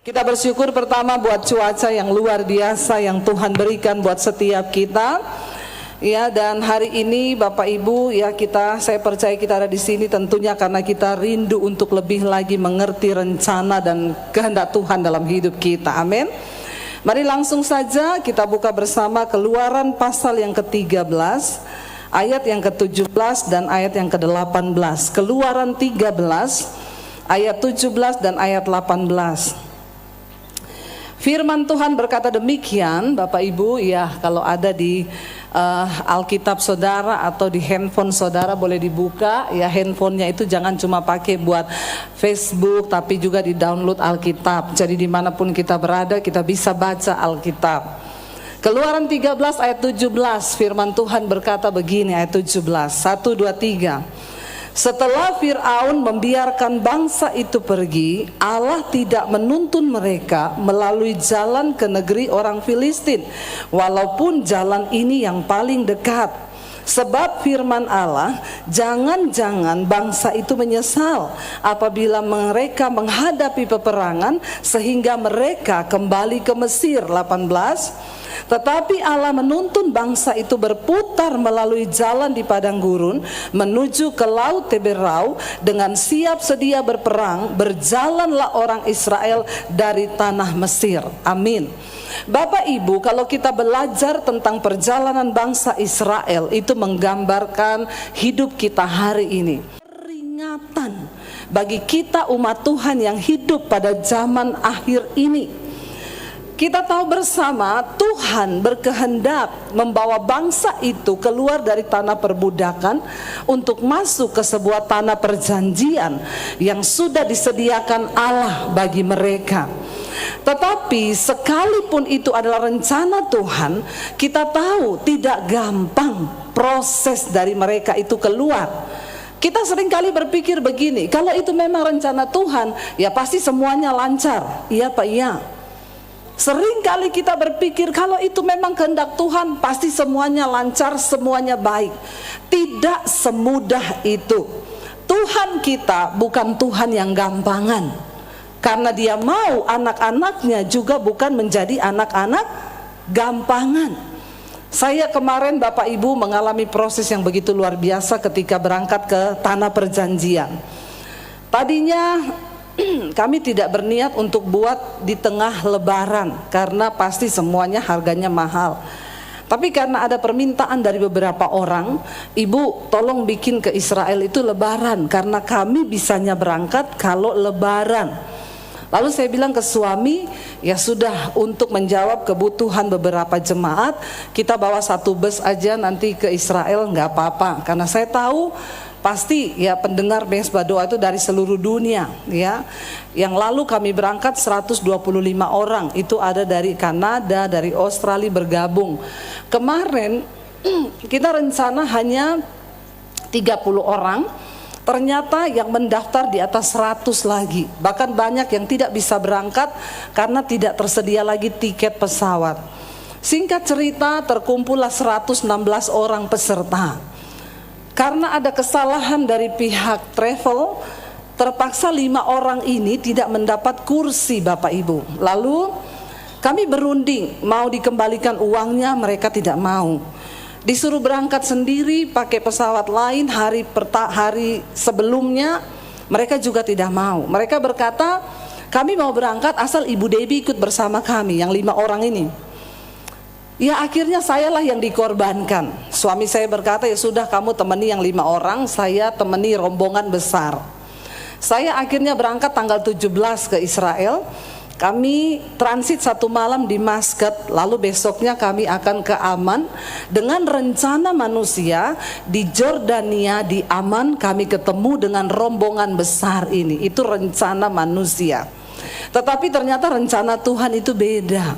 Kita bersyukur pertama buat cuaca yang luar biasa yang Tuhan berikan buat setiap kita. Ya, dan hari ini Bapak Ibu, ya saya percaya kita ada di sini tentunya karena kita rindu untuk lebih lagi mengerti rencana dan kehendak Tuhan dalam hidup kita. Amin. Mari langsung saja kita buka bersama Keluaran pasal yang ke-13, ayat yang ke-17 dan ayat yang ke-18. Keluaran 13 ayat 17 dan ayat 18. Firman Tuhan berkata demikian, Bapak Ibu, ya kalau ada di Alkitab saudara atau di handphone saudara boleh dibuka, ya handphonenya itu jangan cuma pakai buat Facebook tapi juga di download Alkitab. Jadi dimanapun kita berada kita bisa baca Alkitab. Keluaran 13 ayat 17, firman Tuhan berkata begini, ayat 17, 1, 2, 3. Setelah Fir'aun membiarkan bangsa itu pergi, Allah tidak menuntun mereka melalui jalan ke negeri orang Filistin, walaupun jalan ini yang paling dekat. Sebab firman Allah, jangan-jangan bangsa itu menyesal apabila mereka menghadapi peperangan sehingga mereka kembali ke Mesir. 18. Tetapi Allah menuntun bangsa itu berputar melalui jalan di padang gurun menuju ke laut Teberau dengan siap sedia berperang. Berjalanlah orang Israel dari tanah Mesir. Amin. Bapak Ibu, kalau kita belajar tentang perjalanan bangsa Israel, itu menggambarkan hidup kita hari ini. Peringatan bagi kita umat Tuhan yang hidup pada zaman akhir ini. Kita tahu bersama Tuhan berkehendak membawa bangsa itu keluar dari tanah perbudakan untuk masuk ke sebuah tanah perjanjian yang sudah disediakan Allah bagi mereka. Tetapi sekalipun itu adalah rencana Tuhan, kita tahu tidak gampang proses dari mereka itu keluar. Kita seringkali berpikir begini, kalau itu memang rencana Tuhan, ya pasti semuanya lancar. Iya Pak, iya. Seringkali kita berpikir kalau itu memang kehendak Tuhan, pasti semuanya lancar, semuanya baik. Tidak semudah itu. Tuhan kita bukan Tuhan yang gampangan. Karena Dia mau anak-anaknya juga bukan menjadi anak-anak gampangan. Saya kemarin Bapak Ibu mengalami proses yang begitu luar biasa ketika berangkat ke tanah perjanjian. Tadinya kami tidak berniat untuk buat di tengah lebaran karena pasti semuanya harganya mahal. Tapi karena ada permintaan dari beberapa orang, Ibu tolong bikin ke Israel itu lebaran karena kami bisanya berangkat kalau lebaran. Lalu saya bilang ke suami, ya sudah, untuk menjawab kebutuhan beberapa jemaat, kita bawa satu bus aja nanti ke Israel, nggak apa-apa. Karena saya tahu pasti ya pendengar Mesbah Doa itu dari seluruh dunia, ya. Yang lalu kami berangkat 125 orang, itu ada dari Kanada, dari Australia bergabung. Kemarin kita rencana hanya 30 orang. Ternyata yang mendaftar di atas 100 lagi. Bahkan banyak yang tidak bisa berangkat karena tidak tersedia lagi tiket pesawat. Singkat cerita, terkumpullah 116 orang peserta. Karena ada kesalahan dari pihak travel, terpaksa 5 orang ini tidak mendapat kursi Bapak Ibu. Lalu kami berunding, mau dikembalikan uangnya, mereka tidak mau. Disuruh berangkat sendiri pakai pesawat lain hari sebelumnya, mereka juga tidak mau. Mereka berkata, kami mau berangkat asal Ibu Debbie ikut bersama kami, yang 5 orang ini. Ya akhirnya sayalah yang dikorbankan. Suami saya berkata, ya sudah kamu temani yang 5 orang, saya temani rombongan besar. Saya akhirnya berangkat tanggal 17 ke Israel. Kami transit 1 malam di Maskat, lalu besoknya kami akan ke Aman. Dengan rencana manusia di Jordania, di Aman kami ketemu dengan rombongan besar ini. Itu rencana manusia. Tetapi ternyata rencana Tuhan itu beda.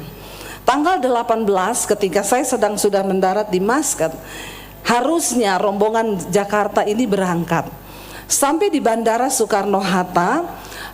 Tanggal 18 ketika saya sudah mendarat di Maskat, harusnya rombongan Jakarta ini berangkat. Sampai di Bandara Soekarno-Hatta,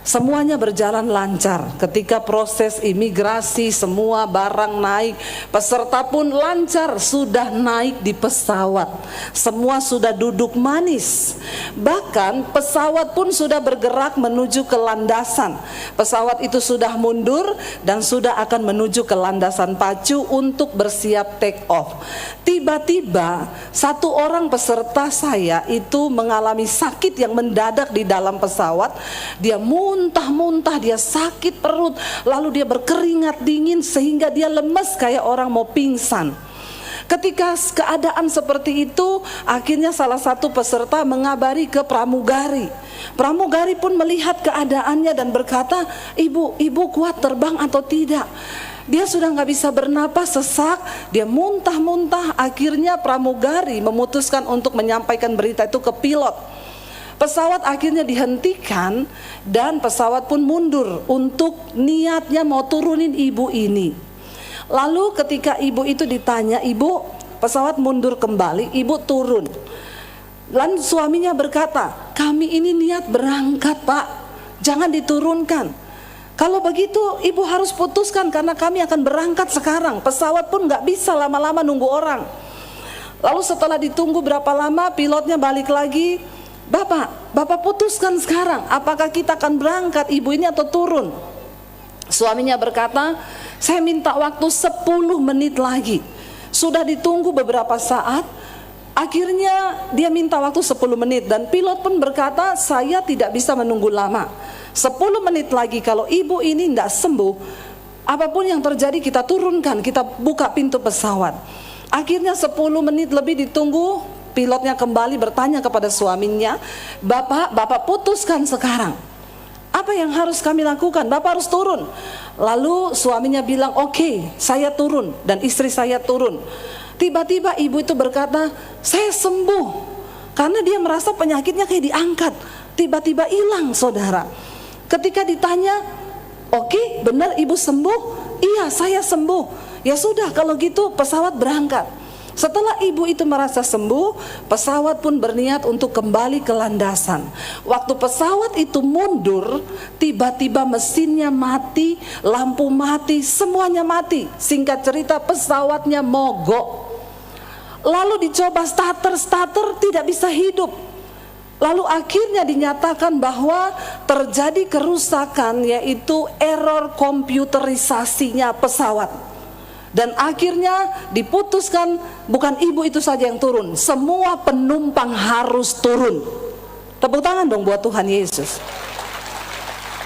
Semuanya berjalan lancar. Ketika proses imigrasi, semua barang naik, peserta pun lancar, sudah naik di pesawat. Semua sudah duduk manis. Bahkan pesawat pun sudah bergerak menuju ke landasan. Pesawat itu sudah mundur dan sudah akan menuju ke landasan pacu untuk bersiap take off. Tiba-tiba satu orang peserta saya itu mengalami sakit yang mendadak di dalam pesawat. Dia muntah-muntah, dia sakit perut, lalu dia berkeringat dingin sehingga dia lemes kayak orang mau pingsan. Ketika keadaan seperti itu, akhirnya salah satu peserta mengabari ke pramugari. Pramugari pun melihat keadaannya dan berkata, ibu kuat terbang atau tidak? Dia sudah nggak bisa bernapas, sesak, dia muntah-muntah. Akhirnya pramugari memutuskan untuk menyampaikan berita itu ke pilot. Pesawat akhirnya dihentikan dan pesawat pun mundur untuk niatnya mau turunin ibu ini. Lalu ketika ibu itu ditanya, ibu, pesawat mundur kembali, ibu turun. Lalu suaminya berkata, kami ini niat berangkat pak, jangan diturunkan. Kalau begitu ibu harus putuskan karena kami akan berangkat sekarang. Pesawat pun nggak bisa lama-lama nunggu orang. Lalu setelah ditunggu berapa lama, pilotnya balik lagi. Bapak putuskan sekarang, apakah kita akan berangkat ibu ini atau turun? Suaminya berkata, saya minta waktu 10 menit lagi. Sudah ditunggu beberapa saat, akhirnya dia minta waktu 10 menit. Dan pilot pun berkata, saya tidak bisa menunggu lama. 10 menit lagi kalau ibu ini tidak sembuh, apapun yang terjadi kita turunkan, kita buka pintu pesawat. Akhirnya 10 menit lebih ditunggu. Pilotnya kembali bertanya kepada suaminya, Bapak putuskan sekarang. Apa yang harus kami lakukan? Bapak harus turun. Lalu suaminya bilang, oke, saya turun dan istri saya turun. Tiba-tiba ibu itu berkata, saya sembuh. Karena dia merasa penyakitnya kayak diangkat. Tiba-tiba hilang saudara. Ketika ditanya, oke, benar ibu sembuh? Iya, saya sembuh. Ya sudah, kalau gitu pesawat berangkat. Setelah ibu itu merasa sembuh, pesawat pun berniat untuk kembali ke landasan. Waktu pesawat itu mundur, tiba-tiba mesinnya mati, lampu mati, semuanya mati. Singkat cerita, pesawatnya mogok. Lalu dicoba starter tidak bisa hidup. Lalu akhirnya dinyatakan bahwa terjadi kerusakan, yaitu error komputerisasinya pesawat. Dan akhirnya diputuskan bukan ibu itu saja yang turun, semua penumpang harus turun. Tepuk tangan dong buat Tuhan Yesus.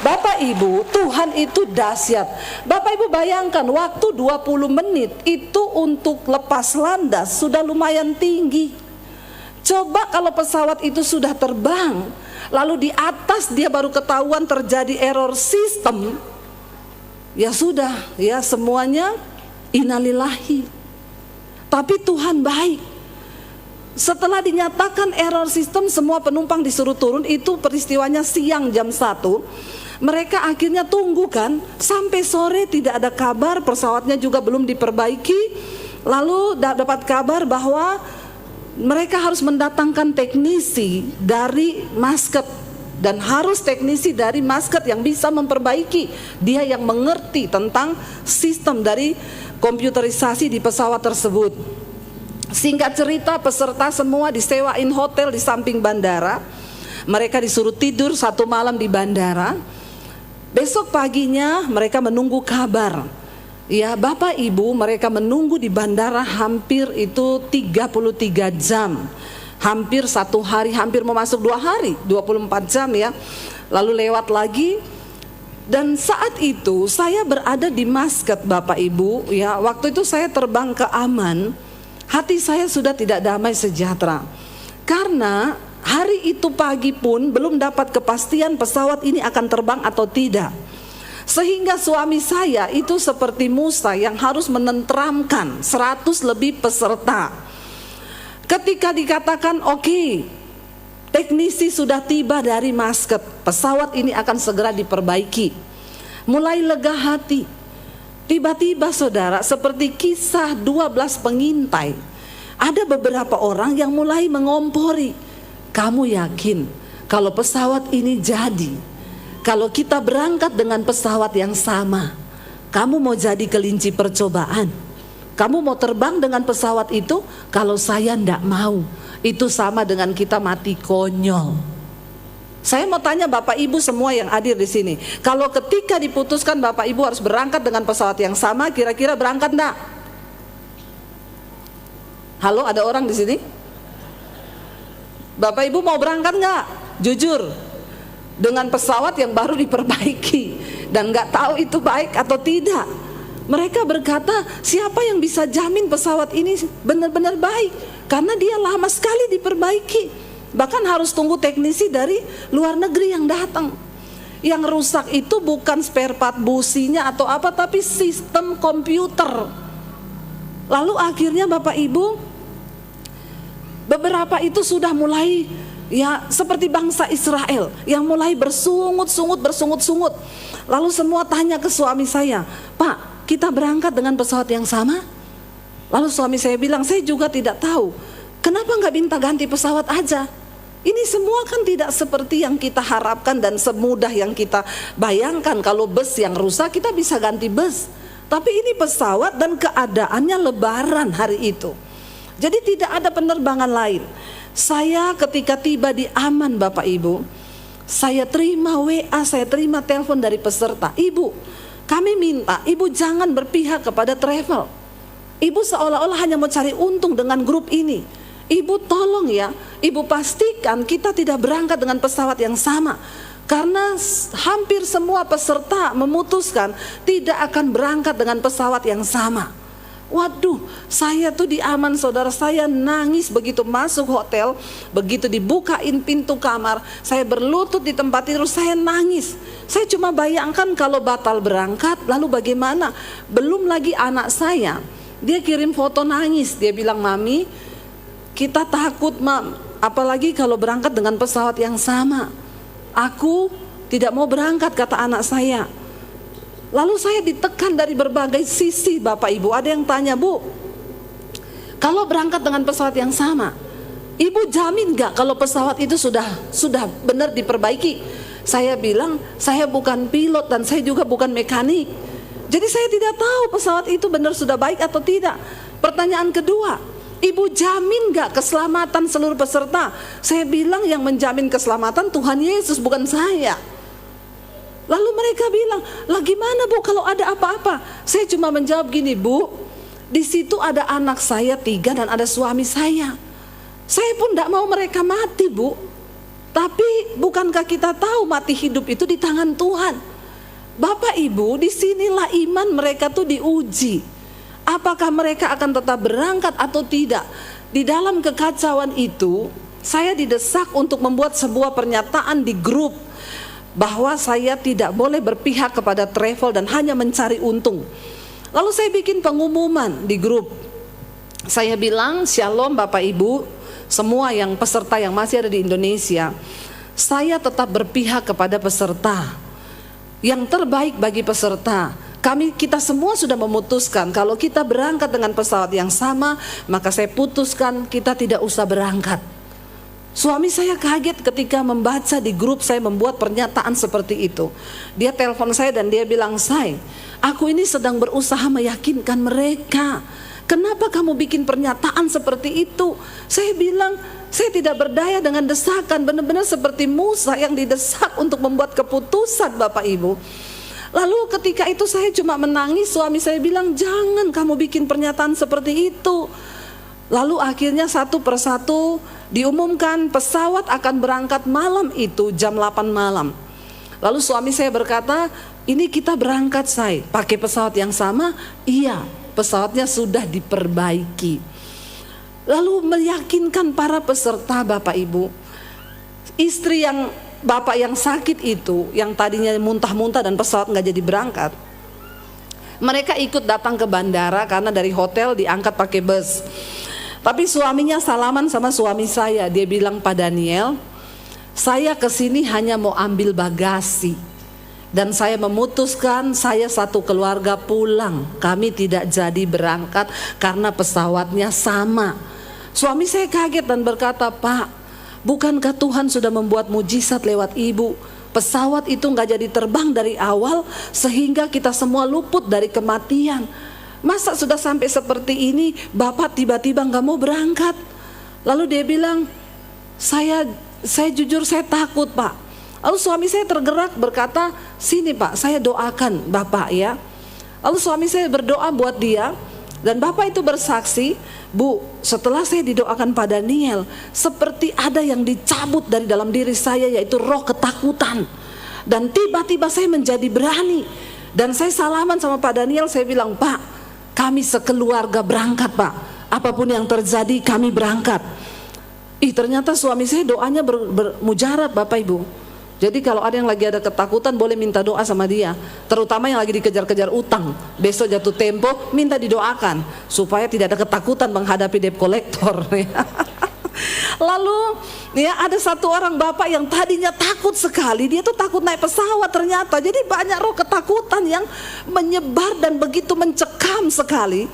Bapak Ibu, Tuhan itu dahsyat. Bapak Ibu bayangkan waktu 20 menit itu untuk lepas landas sudah lumayan tinggi. Coba kalau pesawat itu sudah terbang, lalu di atas dia baru ketahuan terjadi error sistem. Ya sudah, ya semuanya innalillahi. Tapi Tuhan baik. Setelah dinyatakan error sistem, semua penumpang disuruh turun. Itu peristiwanya siang jam 1. Mereka akhirnya tunggu kan, sampai sore tidak ada kabar, pesawatnya juga belum diperbaiki. Lalu dapat kabar bahwa mereka harus mendatangkan teknisi dari Masket. Dan harus teknisi dari Masket yang bisa memperbaiki. Dia yang mengerti tentang sistem dari komputerisasi di pesawat tersebut. Singkat cerita, peserta semua disewain hotel di samping bandara. Mereka disuruh tidur 1 malam di bandara. Besok paginya mereka menunggu kabar. Ya Bapak Ibu, mereka menunggu di bandara hampir itu 33 jam. Hampir 1 hari, hampir mau masuk 2 hari, 24 jam ya. Lalu lewat lagi. Dan saat itu saya berada di Masket Bapak Ibu ya. Waktu itu saya terbang ke Amman. Hati saya sudah tidak damai sejahtera. Karena hari itu pagi pun belum dapat kepastian pesawat ini akan terbang atau tidak. Sehingga suami saya itu seperti Musa yang harus menenteramkan 100 lebih peserta. Ketika dikatakan oke, teknisi sudah tiba dari Masket, pesawat ini akan segera diperbaiki. Mulai lega hati. Tiba-tiba saudara, seperti kisah 12 pengintai, ada beberapa orang yang mulai mengompori. Kamu yakin kalau pesawat ini jadi? kalau kita berangkat dengan pesawat yang sama, kamu mau jadi kelinci percobaan? Kamu mau terbang dengan pesawat itu? Kalau saya ndak mau, itu sama dengan kita mati konyol. Saya mau tanya Bapak Ibu semua yang hadir di sini, kalau ketika diputuskan Bapak Ibu harus berangkat dengan pesawat yang sama, kira-kira berangkat ndak? Halo, ada orang di sini? Bapak Ibu mau berangkat nggak? Jujur, dengan pesawat yang baru diperbaiki dan nggak tahu itu baik atau tidak. Mereka berkata, siapa yang bisa jamin pesawat ini benar-benar baik? Karena dia lama sekali diperbaiki. Bahkan harus tunggu teknisi dari luar negeri yang datang. Yang rusak itu bukan spare part businya atau apa, tapi sistem komputer. Lalu akhirnya Bapak Ibu, beberapa itu sudah mulai ya seperti bangsa Israel yang mulai bersungut-sungut. Lalu semua tanya ke suami saya, Pak, kita berangkat dengan pesawat yang sama? Lalu suami saya bilang, saya juga tidak tahu. Kenapa nggak minta ganti pesawat aja? Ini semua kan tidak seperti yang kita harapkan dan semudah yang kita bayangkan. Kalau bus yang rusak kita bisa ganti bus. Tapi ini pesawat dan keadaannya lebaran hari itu. Jadi tidak ada penerbangan lain. Saya ketika tiba di Aman Bapak Ibu, saya terima WA, saya terima telepon dari peserta. Ibu, kami minta Ibu jangan berpihak kepada travel. Ibu seolah-olah hanya mau cari untung dengan grup ini. Ibu tolong ya, Ibu pastikan kita tidak berangkat dengan pesawat yang sama. Karena hampir semua peserta memutuskan tidak akan berangkat dengan pesawat yang sama. Waduh, saya tuh di Aman, saudara, saya nangis begitu masuk hotel, begitu dibukain pintu kamar, saya berlutut di tempat tidur, saya nangis. Saya cuma bayangkan kalau batal berangkat, lalu bagaimana? Belum lagi anak saya, dia kirim foto nangis, dia bilang, Mami, kita takut Mam, apalagi kalau berangkat dengan pesawat yang sama. Aku tidak mau berangkat, kata anak saya. Lalu saya ditekan dari berbagai sisi Bapak Ibu. Ada yang tanya, Bu, kalau berangkat dengan pesawat yang sama, Ibu jamin gak kalau pesawat itu sudah benar diperbaiki? Saya bilang, saya bukan pilot dan saya juga bukan mekanik. Jadi saya tidak tahu pesawat itu benar sudah baik atau tidak. Pertanyaan kedua, Ibu jamin gak keselamatan seluruh peserta? Saya bilang yang menjamin keselamatan Tuhan Yesus, bukan saya. Lalu mereka bilang, lah gimana Bu kalau ada apa-apa? Saya cuma menjawab gini, Bu, di situ ada anak saya 3 dan ada suami saya. Saya pun tidak mau mereka mati, Bu. Tapi bukankah kita tahu mati hidup itu di tangan Tuhan? Bapak Ibu, disinilah iman mereka tuh diuji. Apakah mereka akan tetap berangkat atau tidak? Di dalam kekacauan itu, saya didesak untuk membuat sebuah pernyataan di grup, bahwa saya tidak boleh berpihak kepada travel dan hanya mencari untung. Lalu saya bikin pengumuman di grup. Saya bilang, Shalom Bapak Ibu, semua yang peserta yang masih ada di Indonesia, saya tetap berpihak kepada peserta. Yang terbaik bagi peserta. Kita semua sudah memutuskan kalau kita berangkat dengan pesawat yang sama, maka saya putuskan kita tidak usah berangkat. Suami saya kaget ketika membaca di grup saya membuat pernyataan seperti itu. Dia telepon saya dan dia bilang, Say, aku ini sedang berusaha meyakinkan mereka. Kenapa kamu bikin pernyataan seperti itu? Saya bilang, saya tidak berdaya dengan desakan. Benar-benar seperti Musa yang didesak untuk membuat keputusan Bapak Ibu. Lalu ketika itu saya cuma menangis. Suami saya bilang, jangan kamu bikin pernyataan seperti itu. Lalu akhirnya satu persatu diumumkan pesawat akan berangkat malam itu jam 8 malam. Lalu suami saya berkata, ini kita berangkat Say, pakai pesawat yang sama? Iya, pesawatnya sudah diperbaiki. Lalu meyakinkan para peserta Bapak Ibu. Istri yang bapak yang sakit itu, yang tadinya muntah-muntah dan pesawat nggak jadi berangkat, mereka ikut datang ke bandara karena dari hotel diangkat pakai bus. Tapi suaminya salaman sama suami saya. Dia bilang, Pak Daniel, saya kesini hanya mau ambil bagasi. Dan saya memutuskan saya satu keluarga pulang. Kami tidak jadi berangkat karena pesawatnya sama. Suami saya kaget dan berkata, Pak, bukankah Tuhan sudah membuat mujizat lewat ibu? pesawat itu nggak jadi terbang dari awal sehingga kita semua luput dari kematian. Masa sudah sampai seperti ini Bapak tiba-tiba nggak mau berangkat? Lalu dia bilang, saya jujur saya takut Pak. Lalu suami saya tergerak berkata, sini Pak, saya doakan Bapak ya. Lalu suami saya berdoa buat dia, dan Bapak itu bersaksi, Bu, setelah saya didoakan Pak Daniel, seperti ada yang dicabut dari dalam diri saya, yaitu roh ketakutan. Dan tiba-tiba saya menjadi berani. Dan saya salaman sama Pak Daniel, saya bilang, Pak, kami sekeluarga berangkat Pak. Apapun yang terjadi kami berangkat. Ternyata suami saya doanya bermujarab Bapak Ibu. Jadi kalau ada yang lagi ada ketakutan boleh minta doa sama dia. Terutama yang lagi dikejar-kejar utang, besok jatuh tempo, minta didoakan supaya tidak ada ketakutan menghadapi debt collector. Lalu ya ada satu orang bapak yang tadinya takut sekali, dia tuh takut naik pesawat ternyata. Jadi banyak roh ketakutan yang menyebar dan begitu mencekam sekali.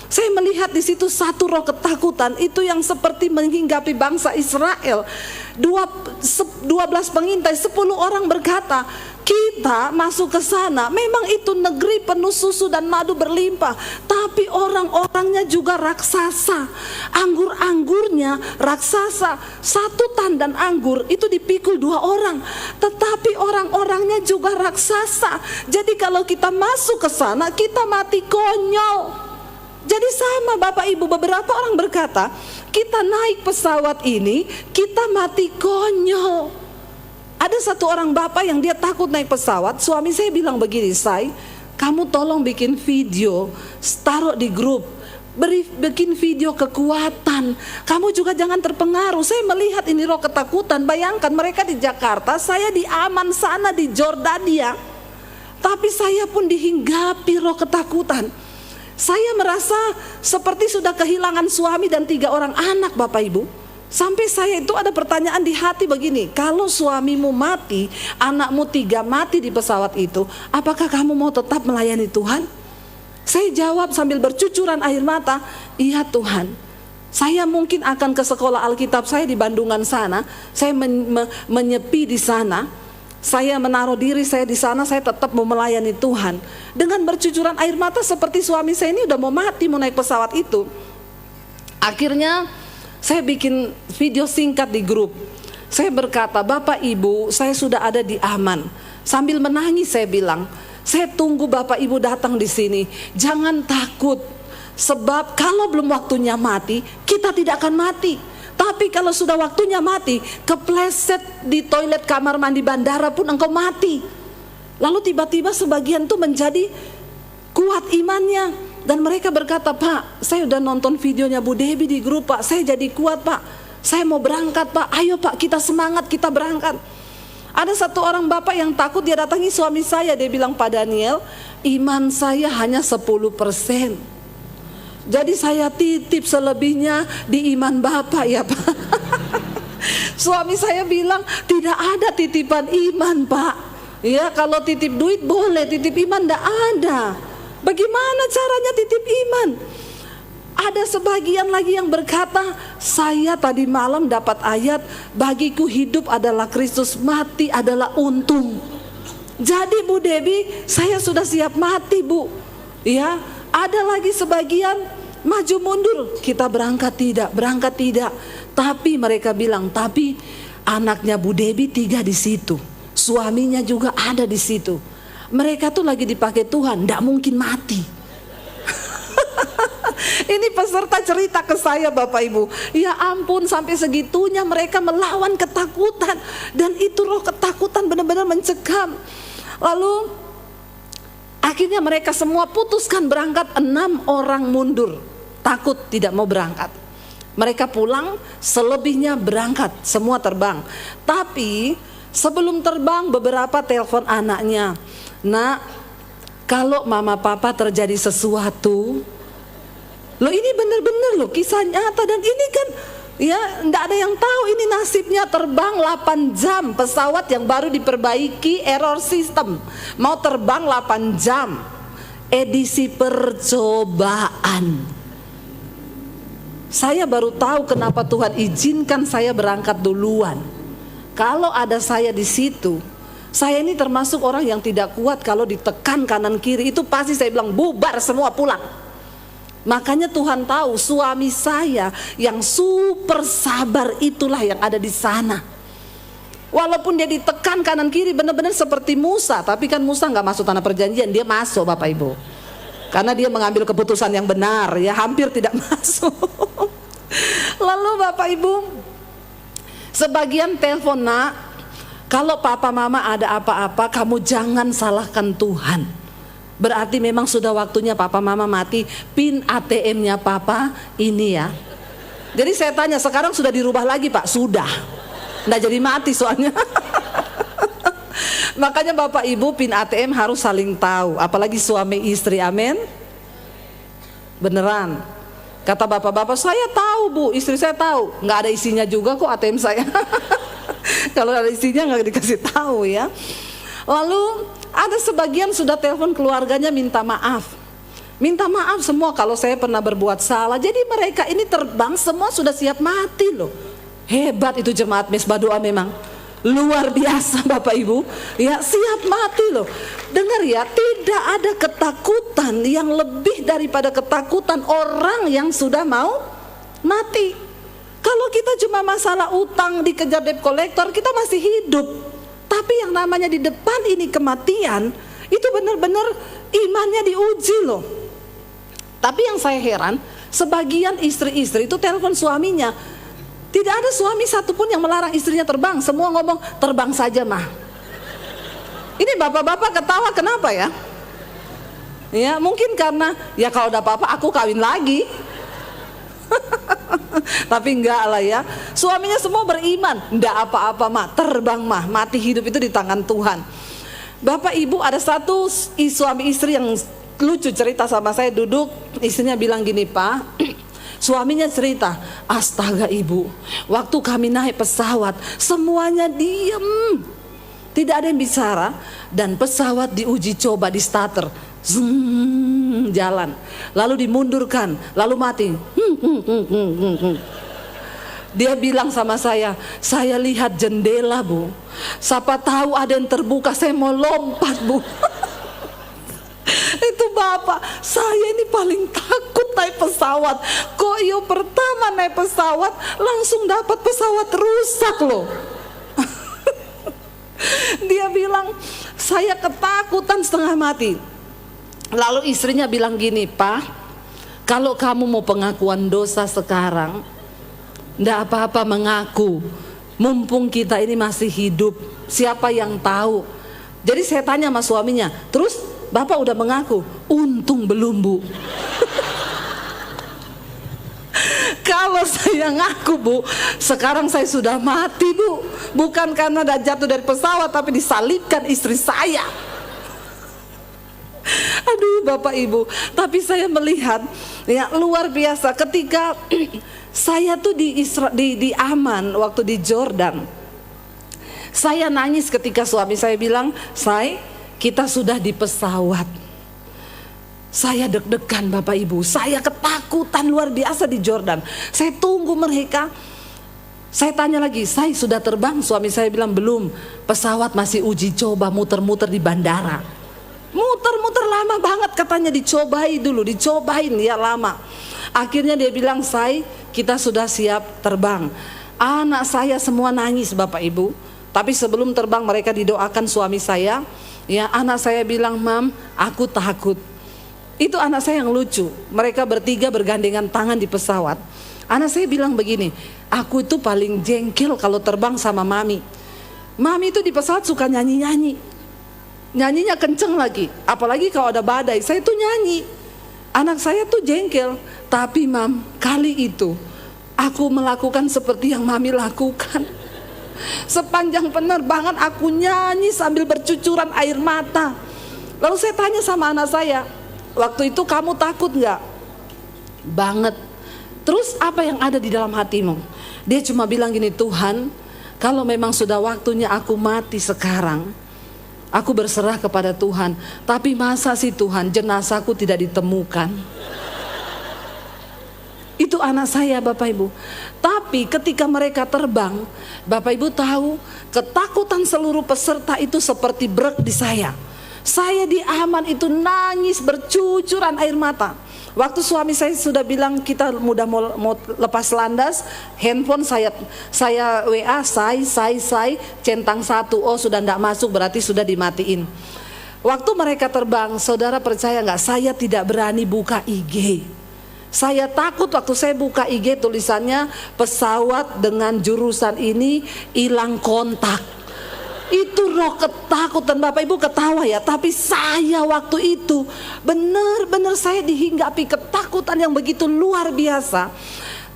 Saya melihat di situ satu roh ketakutan itu yang seperti menghinggapi bangsa Israel. 12 pengintai, 10 orang berkata, kita masuk ke sana, memang itu negeri penuh susu dan madu berlimpah, tapi orang-orangnya juga raksasa, anggur-anggurnya raksasa. 1 tandan anggur itu dipikul 2 orang, tetapi orang-orangnya juga raksasa. Jadi kalau kita masuk ke sana, kita mati konyol. Jadi sama Bapak Ibu, beberapa orang berkata, kita naik pesawat ini, kita mati konyol. Ada satu orang bapak yang dia takut naik pesawat. Suami saya bilang begini, Say, kamu tolong bikin video, taruh di grup, bikin video kekuatan. Kamu juga jangan terpengaruh. Saya melihat ini roh ketakutan. Bayangkan mereka di Jakarta, saya di Aman sana di Jordania, tapi saya pun dihinggapi roh ketakutan. Saya merasa seperti sudah kehilangan suami dan 3 orang anak Bapak Ibu. Sampai saya itu ada pertanyaan di hati begini, kalau suamimu mati, anakmu 3 mati di pesawat itu, apakah kamu mau tetap melayani Tuhan? Saya jawab sambil bercucuran air mata, iya Tuhan. Saya mungkin akan ke sekolah Alkitab saya di Bandungan sana, saya menyepi di sana. Saya menaruh diri saya di sana, saya tetap mau melayani Tuhan. Dengan bercucuran air mata seperti suami saya ini udah mau mati, mau naik pesawat itu. Akhirnya saya bikin video singkat di grup. Saya berkata, Bapak Ibu, saya sudah ada di Aman. Sambil menangis saya bilang, saya tunggu Bapak Ibu datang di sini. Jangan takut, sebab kalau belum waktunya mati, kita tidak akan mati. Tapi kalau sudah waktunya mati, kepleset di toilet kamar mandi bandara pun engkau mati. Lalu tiba-tiba sebagian tuh menjadi kuat imannya. Dan mereka berkata, Pak, saya udah nonton videonya Bu Debbie di grup Pak, saya jadi kuat Pak, saya mau berangkat Pak, ayo Pak kita semangat, kita berangkat. Ada satu orang bapak yang takut, dia datangi suami saya, dia bilang, Pak Daniel, iman saya hanya 10%. Jadi saya titip selebihnya di iman Bapak ya Pak. Suami saya bilang, tidak ada titipan iman Pak. Ya kalau titip duit boleh, titip iman tidak ada. Bagaimana caranya titip iman? Ada sebagian lagi yang berkata, saya tadi malam dapat ayat, bagiku hidup adalah Kristus, mati adalah untung. Jadi Bu Debbie, saya sudah siap mati Bu. Ya, ada lagi sebagian maju mundur, kita berangkat tidak. Tapi mereka bilang, tapi anaknya Bu Debbie 3 di situ, suaminya juga ada di situ. Mereka tuh lagi dipakai Tuhan, tidak mungkin mati. Ini peserta cerita ke saya Bapak Ibu. Ya ampun, sampai segitunya mereka melawan ketakutan. Dan itu roh ketakutan benar-benar mencekam. Lalu akhirnya mereka semua putuskan berangkat, 6 orang mundur, takut tidak mau berangkat. Mereka pulang, selebihnya berangkat, semua terbang. Tapi sebelum terbang beberapa telepon anaknya, Nak, kalau mama papa terjadi sesuatu, loh ini benar-benar loh kisah nyata, dan ini kan ya enggak ada yang tahu ini nasibnya. Terbang 8 jam, pesawat yang baru diperbaiki error system, mau terbang 8 jam, edisi percobaan. Saya baru tahu kenapa Tuhan izinkan saya berangkat duluan. Kalau ada saya di situ, Saya ini termasuk orang yang tidak kuat kalau ditekan kanan kiri. Itu pasti saya bilang bubar semua, pulang. Makanya Tuhan tahu suami saya yang super sabar itulah yang ada di sana. Walaupun dia ditekan kanan kiri benar-benar seperti Musa. Tapi kan Musa nggak masuk tanah perjanjian, dia masuk Bapak Ibu. Karena dia mengambil keputusan yang benar, ya hampir tidak masuk. Lalu Bapak Ibu, sebagian telepon, nak, kalau papa mama ada apa-apa kamu jangan salahkan Tuhan. Berarti memang sudah waktunya papa mama mati, pin ATM-nya papa ini ya. Jadi saya tanya, sekarang sudah dirubah lagi Pak? Sudah. Nggak jadi mati soalnya. Makanya Bapak Ibu, pin ATM harus saling tahu, apalagi suami istri, amin. Beneran. Kata bapak-bapak, saya tahu Bu, istri saya tahu. Nggak ada isinya juga kok ATM saya. Kalau ada isinya nggak dikasih tahu ya. Lalu ada sebagian sudah telepon keluarganya minta maaf. Minta maaf semua kalau saya pernah berbuat salah. Jadi mereka ini terbang semua sudah siap mati loh. Hebat itu jemaat Mesbah Doa memang. Luar biasa Bapak Ibu. Ya, siap mati loh. Dengar ya, tidak ada ketakutan yang lebih daripada ketakutan orang yang sudah mau mati. Kalau kita cuma masalah utang dikejar debt collector, kita masih hidup. Tapi yang namanya di depan ini kematian, itu benar-benar imannya diuji loh. Tapi yang saya heran, sebagian istri-istri itu telepon suaminya. Tidak ada suami satupun yang melarang istrinya terbang. Semua ngomong, terbang saja mah. Ini bapak-bapak ketawa kenapa ya? Ya mungkin karena, ya kalau udah apa-apa aku kawin lagi. Tapi enggak lah ya. Suaminya semua beriman, enggak apa-apa mah, terbang mah, mati hidup itu di tangan Tuhan. Bapak Ibu, ada satu suami istri yang lucu cerita sama saya, duduk, istrinya bilang gini, Pak, suaminya cerita, astaga Ibu, waktu kami naik pesawat semuanya diem, tidak ada yang bicara, dan pesawat diuji coba di starter, jalan, lalu dimundurkan, lalu mati. Dia bilang sama saya lihat jendela Bu, siapa tahu ada yang terbuka, saya mau lompat Bu. Itu bapak, saya ini paling takut naik pesawat. Kok yo pertama naik pesawat langsung dapat pesawat rusak loh. Dia bilang saya ketakutan setengah mati. Lalu istrinya bilang gini, Pak, kalau kamu mau pengakuan dosa sekarang, ndak apa-apa mengaku. Mumpung kita ini masih hidup, siapa yang tahu. Jadi saya tanya sama suaminya, terus Bapak udah mengaku? Untung belum Bu. Kalau saya ngaku Bu, sekarang saya sudah mati Bu. Bukan karena dah jatuh dari pesawat, tapi disalibkan istri saya. Aduh Bapak Ibu, tapi saya melihat ya luar biasa ketika saya tuh di Aman waktu di Jordan. Saya nangis ketika suami saya bilang, kita sudah di pesawat. Saya deg-degan Bapak Ibu, saya ketakutan luar biasa di Jordan. Saya tunggu mereka. Saya tanya lagi, saya sudah terbang? Suami saya bilang belum, pesawat masih uji coba, muter-muter di bandara. Muter-muter lama banget katanya, dicobain dulu, dicobain ya lama. Akhirnya dia bilang, kita sudah siap terbang. Anak saya semua nangis Bapak Ibu. Tapi sebelum terbang mereka didoakan suami saya. Ya, anak saya bilang, Mam, aku takut. Itu anak saya yang lucu. Mereka bertiga bergandengan tangan di pesawat. Anak saya bilang begini, aku itu paling jengkel kalau terbang sama Mami. Mami itu di pesawat suka nyanyi-nyanyi. Nyanyinya kenceng lagi. Apalagi kalau ada badai, saya tuh nyanyi. Anak saya tuh jengkel. Tapi Mam, kali itu aku melakukan seperti yang Mami lakukan. Sepanjang penerbangan aku nyanyi sambil bercucuran air mata. Lalu saya tanya sama anak saya, waktu itu kamu takut gak? Banget. Terus apa yang ada di dalam hatimu? Dia cuma bilang gini, Tuhan, kalau memang sudah waktunya aku mati sekarang, aku berserah kepada Tuhan. Tapi masa sih Tuhan jenazahku tidak ditemukan? Itu anak saya Bapak Ibu. Tapi ketika mereka terbang, Bapak Ibu tahu, ketakutan seluruh peserta itu seperti brek di saya. Saya di aman itu nangis bercucuran air mata. Waktu suami saya sudah bilang kita udah mau lepas landas, handphone saya WA, centang 1, oh sudah tidak masuk berarti sudah dimatiin. Waktu mereka terbang, saudara percaya nggak? Saya tidak berani buka IG. Saya takut waktu saya buka IG tulisannya pesawat dengan jurusan ini hilang kontak. Itu roh ketakutan. Bapak Ibu ketawa ya, tapi saya waktu itu benar-benar saya dihinggapi ketakutan yang begitu luar biasa.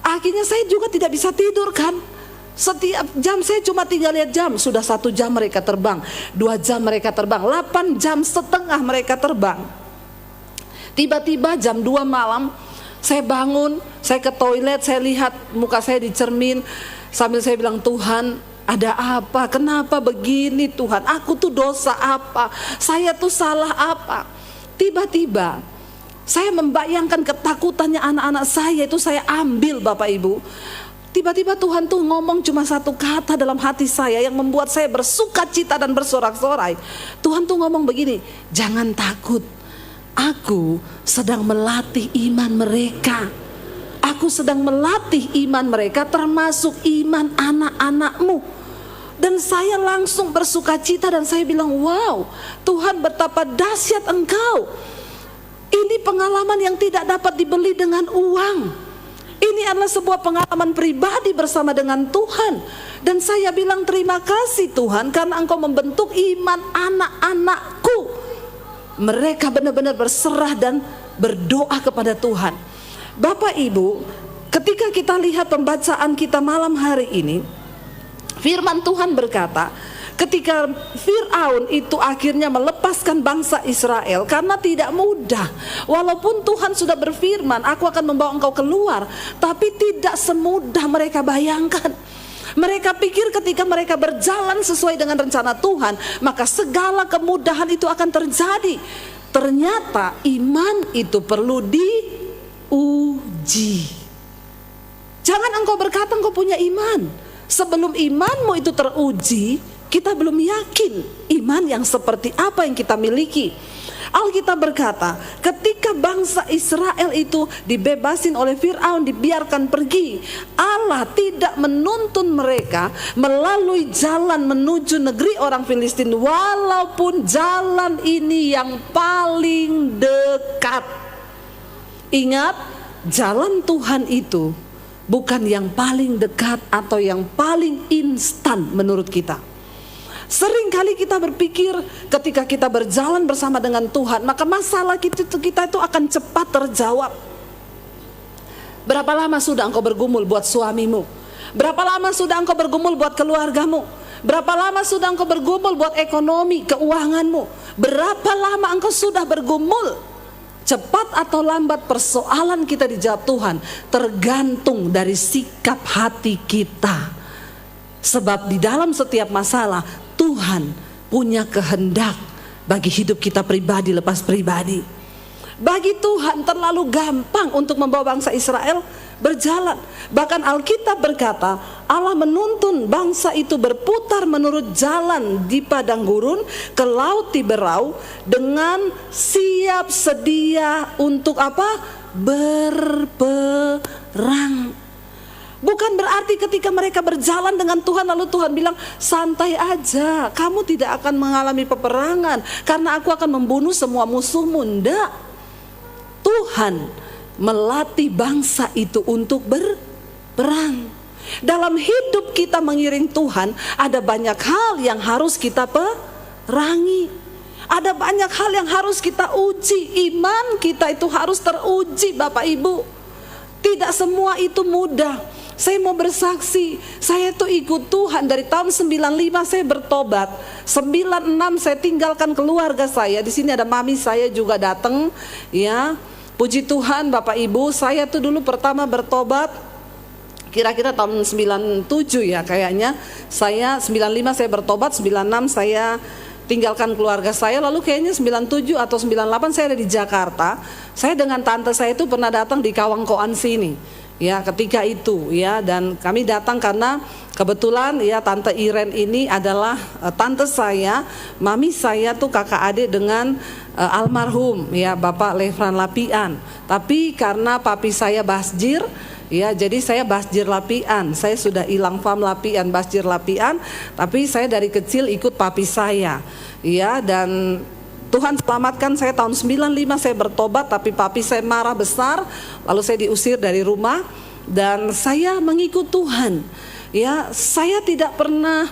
Akhirnya saya juga tidak bisa tidur kan. Setiap jam saya cuma tinggal lihat jam. Sudah 1 jam mereka terbang, 2 jam mereka terbang, 8 jam setengah mereka terbang. Tiba-tiba jam 2 malam saya bangun, saya ke toilet, saya lihat muka saya di cermin. Sambil saya bilang, Tuhan, ada apa? Kenapa begini Tuhan? Aku tuh dosa apa? Saya tuh salah apa? Tiba-tiba saya membayangkan ketakutannya anak-anak saya itu saya ambil Bapak Ibu. Tiba-tiba Tuhan tuh ngomong cuma 1 kata dalam hati saya yang membuat saya bersuka cita dan bersorak-sorai. Tuhan tuh ngomong begini, jangan takut. Aku sedang melatih iman mereka. Aku sedang melatih iman mereka termasuk iman anak-anakmu. Dan saya langsung bersuka cita dan saya bilang, wow, Tuhan betapa dahsyat Engkau. Ini pengalaman yang tidak dapat dibeli dengan uang. Ini adalah sebuah pengalaman pribadi bersama dengan Tuhan. Dan saya bilang terima kasih Tuhan karena Engkau membentuk iman anak-anakku. Mereka benar-benar berserah dan berdoa kepada Tuhan. Bapak Ibu, ketika kita lihat pembacaan kita malam hari ini, firman Tuhan berkata, ketika Fir'aun itu akhirnya melepaskan bangsa Israel karena tidak mudah. Walaupun Tuhan sudah berfirman, aku akan membawa engkau keluar, tapi tidak semudah mereka bayangkan. Mereka pikir ketika mereka berjalan sesuai dengan rencana Tuhan, maka segala kemudahan itu akan terjadi. Ternyata iman itu perlu diuji. Jangan engkau berkata engkau punya iman sebelum imanmu itu teruji, kita belum yakin iman yang seperti apa yang kita miliki. Alkitab berkata, ketika bangsa Israel itu dibebasin oleh Fir'aun, dibiarkan pergi, Allah tidak menuntun mereka melalui jalan menuju negeri orang Filistin, walaupun jalan ini yang paling dekat. Ingat, jalan Tuhan itu bukan yang paling dekat atau yang paling instan menurut kita. Sering kali kita berpikir ketika kita berjalan bersama dengan Tuhan, maka masalah kita itu akan cepat terjawab. Berapa lama sudah engkau bergumul buat suamimu? Berapa lama sudah engkau bergumul buat keluargamu? Berapa lama sudah engkau bergumul buat ekonomi, keuanganmu? Berapa lama engkau sudah bergumul? Cepat atau lambat persoalan kita dijawab Tuhan, tergantung dari sikap hati kita. Sebab di dalam setiap masalah Tuhan punya kehendak bagi hidup kita pribadi lepas pribadi. Bagi Tuhan terlalu gampang untuk membawa bangsa Israel berjalan. Bahkan Alkitab berkata Allah menuntun bangsa itu berputar menurut jalan di padang gurun ke laut Tiberau dengan siap sedia untuk apa? Berperang. Bukan berarti ketika mereka berjalan dengan Tuhan lalu Tuhan bilang santai aja, kamu tidak akan mengalami peperangan karena aku akan membunuh semua musuhmu. Enggak. Tuhan melatih bangsa itu untuk berperang. Dalam hidup kita mengiring Tuhan ada banyak hal yang harus kita perangi. Ada banyak hal yang harus kita uji. Iman kita itu harus teruji Bapak Ibu. Tidak semua itu mudah. Saya mau bersaksi, saya tuh ikut Tuhan dari tahun 95 saya bertobat. 96 saya tinggalkan keluarga saya. Di sini ada mami saya juga datang, ya. Puji Tuhan Bapak Ibu, saya tuh dulu pertama bertobat kira-kira tahun 97 ya kayaknya. Saya 95 saya bertobat, 96 saya tinggalkan keluarga saya, lalu kayaknya 97 atau 98 saya ada di Jakarta. Saya dengan tante saya itu pernah datang di Kawangkoan sini. ya ketika itu ya, dan kami datang karena kebetulan ya Tante Iren ini adalah tante saya, mami saya tuh kakak adik dengan almarhum ya Bapak Lefran Lapian. Tapi karena papi saya Basjir ya, jadi saya Basjir Lapian. Saya sudah hilang fam Lapian, Basjir Lapian, tapi saya dari kecil ikut papi saya. Ya, dan Tuhan selamatkan saya tahun 95, saya bertobat, tapi papi saya marah besar, lalu saya diusir dari rumah dan saya mengikut Tuhan. Ya, saya tidak pernah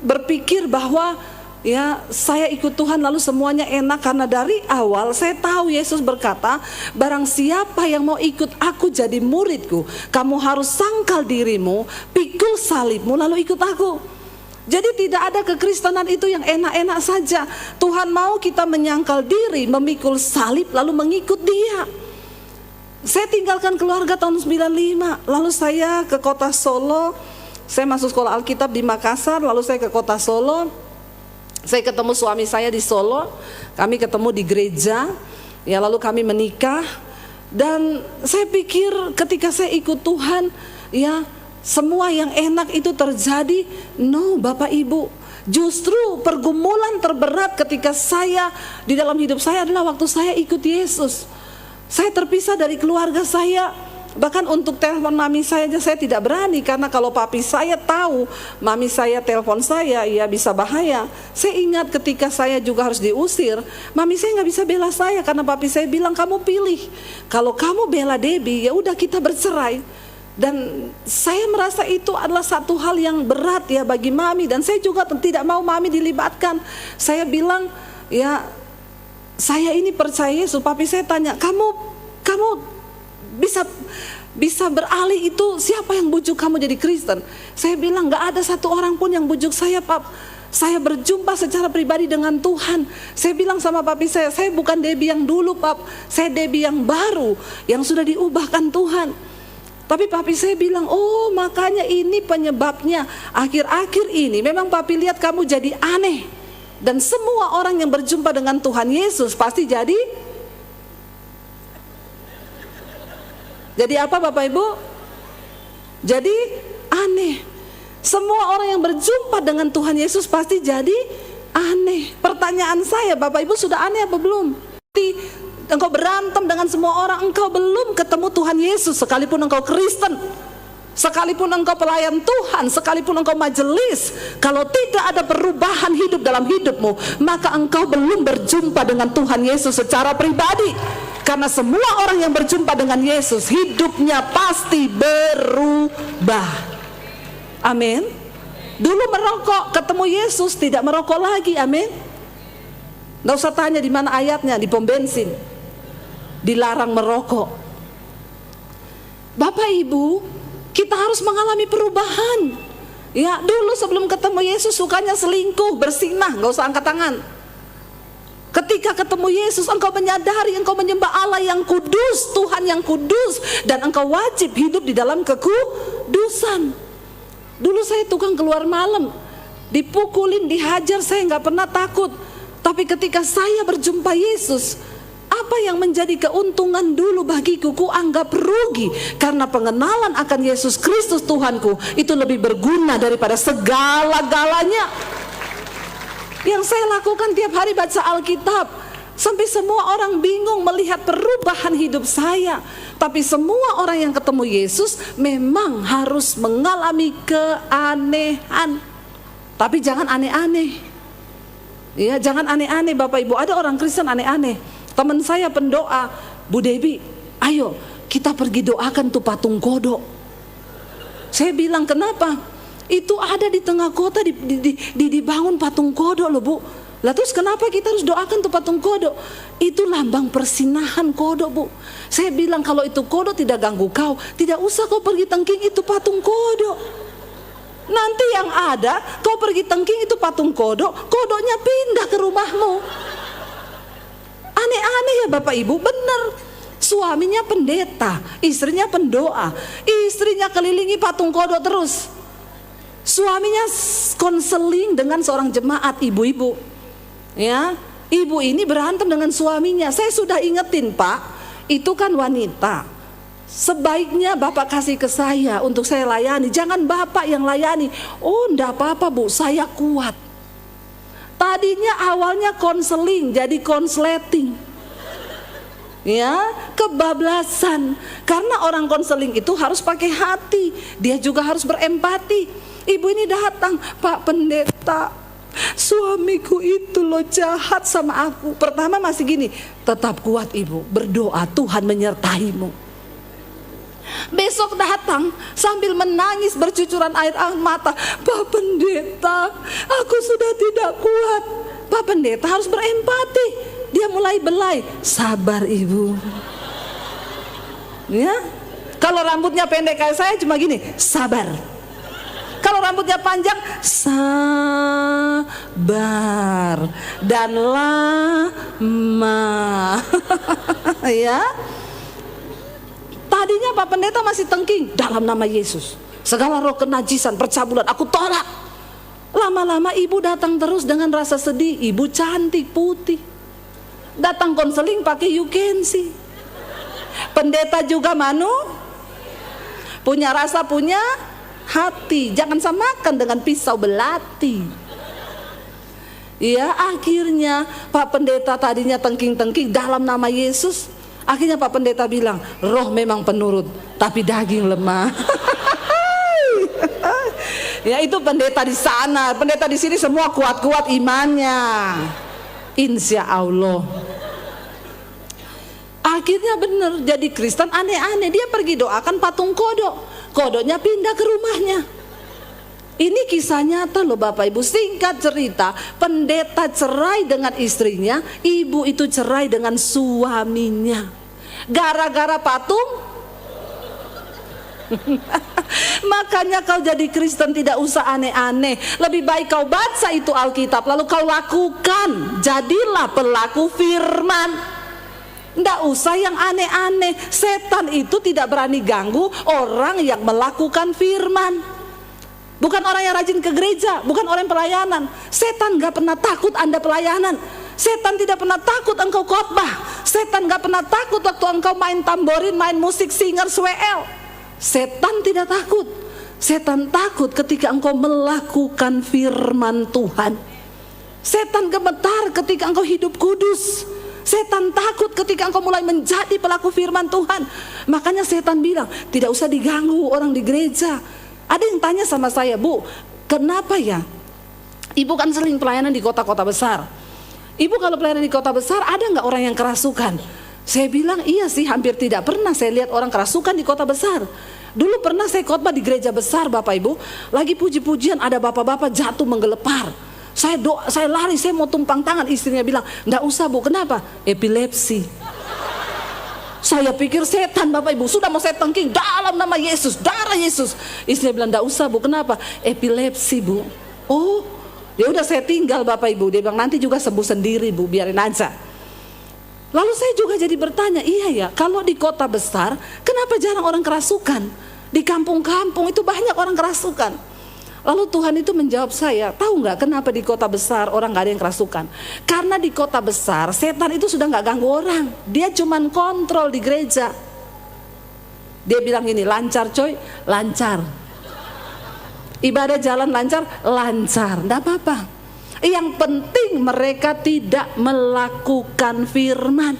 berpikir bahwa ya saya ikut Tuhan lalu semuanya enak, karena dari awal saya tahu Yesus berkata, barang siapa yang mau ikut aku jadi muridku, kamu harus sangkal dirimu, pikul salibmu, lalu ikut aku. Jadi tidak ada kekristenan itu yang enak-enak saja. Tuhan mau kita menyangkal diri, memikul salib, lalu mengikut Dia. Saya tinggalkan keluarga tahun 95, lalu saya ke kota Solo. Saya masuk sekolah Alkitab di Makassar, lalu saya ke kota Solo. Saya ketemu suami saya di Solo, kami ketemu di gereja, ya lalu kami menikah. Dan saya pikir ketika saya ikut Tuhan, ya semua yang enak itu terjadi. No, Bapak Ibu, justru pergumulan terberat ketika saya di dalam hidup saya adalah waktu saya ikut Yesus. Saya terpisah dari keluarga saya. Bahkan untuk telepon mami saya aja saya tidak berani, karena kalau papi saya tahu mami saya telepon saya, ya bisa bahaya. Saya ingat ketika saya juga harus diusir, mami saya nggak bisa bela saya karena papi saya bilang, kamu pilih. Kalau kamu bela Debbie, ya udah kita bercerai. Dan saya merasa itu adalah satu hal yang berat ya bagi mami, dan saya juga tidak mau mami dilibatkan. Saya bilang, ya saya ini percaya Yesus. Papi saya tanya, kamu bisa beralih itu, siapa yang bujuk kamu jadi Kristen? Saya bilang, gak ada satu orang pun yang bujuk saya, Pap. Saya berjumpa secara pribadi dengan Tuhan. Saya bilang sama papi saya bukan Debbie yang dulu, Pap. Saya Debbie yang baru, yang sudah diubahkan Tuhan. Tapi papi saya bilang, oh makanya ini penyebabnya. Akhir-akhir ini memang papi lihat kamu jadi aneh. Dan semua orang yang berjumpa dengan Tuhan Yesus pasti jadi apa, Bapak Ibu? Jadi aneh. Semua orang yang berjumpa dengan Tuhan Yesus pasti jadi aneh. Pertanyaan saya, Bapak Ibu sudah aneh apa belum? Engkau berantem dengan semua orang, engkau belum ketemu Tuhan Yesus. Sekalipun engkau Kristen, sekalipun engkau pelayan Tuhan, sekalipun engkau majelis, kalau tidak ada perubahan hidup dalam hidupmu, maka engkau belum berjumpa dengan Tuhan Yesus secara pribadi. Karena semua orang yang berjumpa dengan Yesus, hidupnya pasti berubah. Amin. Dulu merokok, ketemu Yesus tidak merokok lagi. Amin. Nggak usah tanya di mana ayatnya, di pom bensin dilarang merokok. Bapak Ibu, kita harus mengalami perubahan. Ya, dulu sebelum ketemu Yesus sukanya selingkuh, bersinah, nggak usah angkat tangan. Ketika ketemu Yesus, engkau menyadari engkau menyembah Allah yang kudus, Tuhan yang kudus, dan engkau wajib hidup di dalam kekudusan. Dulu saya tukang keluar malam, dipukulin, dihajar, saya nggak pernah takut. Tapi ketika saya berjumpa Yesus, apa yang menjadi keuntungan dulu bagiku, ku anggap rugi. Karena pengenalan akan Yesus Kristus Tuhanku itu lebih berguna daripada segala-galanya. Yang saya lakukan tiap hari baca Alkitab, sampai semua orang bingung melihat perubahan hidup saya. Tapi semua orang yang ketemu Yesus memang harus mengalami keanehan. Tapi jangan aneh-aneh. Ya, jangan aneh-aneh Bapak Ibu. Ada orang Kristen aneh-aneh. Teman saya pendoa, Bu Debbie, ayo kita pergi doakan tuh patung kodok. Saya bilang, kenapa? Itu ada di tengah kota, dibangun patung kodok loh, Bu. Lah terus kenapa kita harus doakan tuh patung kodok? Itu lambang persinahan kodok, Bu. Saya bilang, kalau itu kodok tidak ganggu kau, tidak usah kau pergi tengking itu patung kodok. Nanti yang ada, kau pergi tengking itu patung kodok, kodoknya pindah ke rumahmu. Aneh-aneh ya Bapak Ibu, benar. Suaminya pendeta, istrinya pendoa, istrinya kelilingi patung kodok terus. Suaminya konseling dengan seorang jemaat ibu-ibu. Ya, ibu ini berantem dengan suaminya. Saya sudah ingetin, Pak, itu kan wanita. sebaiknya Bapak kasih ke saya untuk saya layani, jangan Bapak yang layani. Oh enggak apa-apa Bu, saya kuat. Tadinya awalnya konseling jadi konsleting, ya, kebablasan. Karena orang konseling itu harus pakai hati, dia juga harus berempati. Ibu ini datang, Pak Pendeta, suamiku itu loh jahat sama aku. Pertama masih gini, tetap kuat Ibu, berdoa, Tuhan menyertaimu. Besok datang sambil menangis bercucuran air mata, Pak Pendeta, aku sudah tidak kuat. Pak Pendeta harus berempati. Dia mulai belai, sabar Ibu. Ya, kalau rambutnya pendek kayak saya cuma gini, sabar. Kalau rambutnya panjang, sabar dan lama. Ya. Tadinya Pak Pendeta masih tengking, dalam nama Yesus segala roh kenajisan, percabulan aku tolak. Lama-lama ibu datang terus dengan rasa sedih. Ibu cantik putih, datang konseling pakai you can see. Pendeta juga punya rasa, punya hati. Jangan samakan dengan pisau belati. Ya, akhirnya Pak Pendeta tadinya tengking-tengking dalam nama Yesus. Akhirnya Pak Pendeta bilang, roh memang penurut, tapi daging lemah. Ya, itu pendeta di sana. Pendeta di sini semua kuat-kuat imannya, insya Allah. Akhirnya benar, jadi Kristen aneh-aneh. Dia pergi doakan patung kodok, kodoknya pindah ke rumahnya. Ini kisah nyata loh Bapak Ibu. Singkat cerita, pendeta cerai dengan istrinya, ibu itu cerai dengan suaminya, gara-gara patung. Makanya kau jadi Kristen tidak usah aneh-aneh. Lebih baik kau baca itu Alkitab, lalu kau lakukan. Jadilah pelaku firman. Tidak usah yang aneh-aneh. Setan itu tidak berani ganggu orang yang melakukan firman. Bukan orang yang rajin ke gereja, bukan orang yang pelayanan. Setan gak pernah takut Anda pelayanan. Setan tidak pernah takut engkau khotbah. Setan gak pernah takut waktu engkau main tamborin, main musik, singer, swel. Setan tidak takut. Setan takut ketika engkau melakukan firman Tuhan. Setan gemetar ketika engkau hidup kudus. Setan takut ketika engkau mulai menjadi pelaku firman Tuhan. Makanya setan bilang, tidak usah diganggu orang di gereja. Ada yang tanya sama saya, Bu, kenapa ya? Ibu kan sering pelayanan di kota-kota besar. Ibu kalau pelayanan di kota besar, ada nggak orang yang kerasukan? Saya bilang, iya sih, hampir tidak pernah saya lihat orang kerasukan di kota besar. Dulu pernah saya khotbah di gereja besar Bapak Ibu, lagi puji-pujian ada bapak-bapak jatuh menggelepar. Saya lari, saya mau tumpang tangan. Istrinya bilang, nggak usah Bu, kenapa? Epilepsi. Saya pikir setan Bapak Ibu, sudah mau saya tengking dalam nama Yesus, darah Yesus. Istrinya bilang, enggak usah Bu, kenapa? Epilepsi Bu. Oh, ya udah saya tinggal Bapak Ibu. Dia bilang nanti juga sembuh sendiri Bu, biarin aja. Lalu saya juga jadi bertanya, iya ya, kalau di kota besar kenapa jarang orang kerasukan? Di kampung-kampung itu banyak orang kerasukan. Lalu Tuhan itu menjawab saya, tahu nggak kenapa di kota besar orang nggak ada yang kerasukan? Karena di kota besar setan itu sudah nggak ganggu orang, dia cuman kontrol di gereja. Dia bilang gini, lancar coy, lancar. Ibadah jalan lancar, lancar, nggak apa-apa. Yang penting mereka tidak melakukan firman.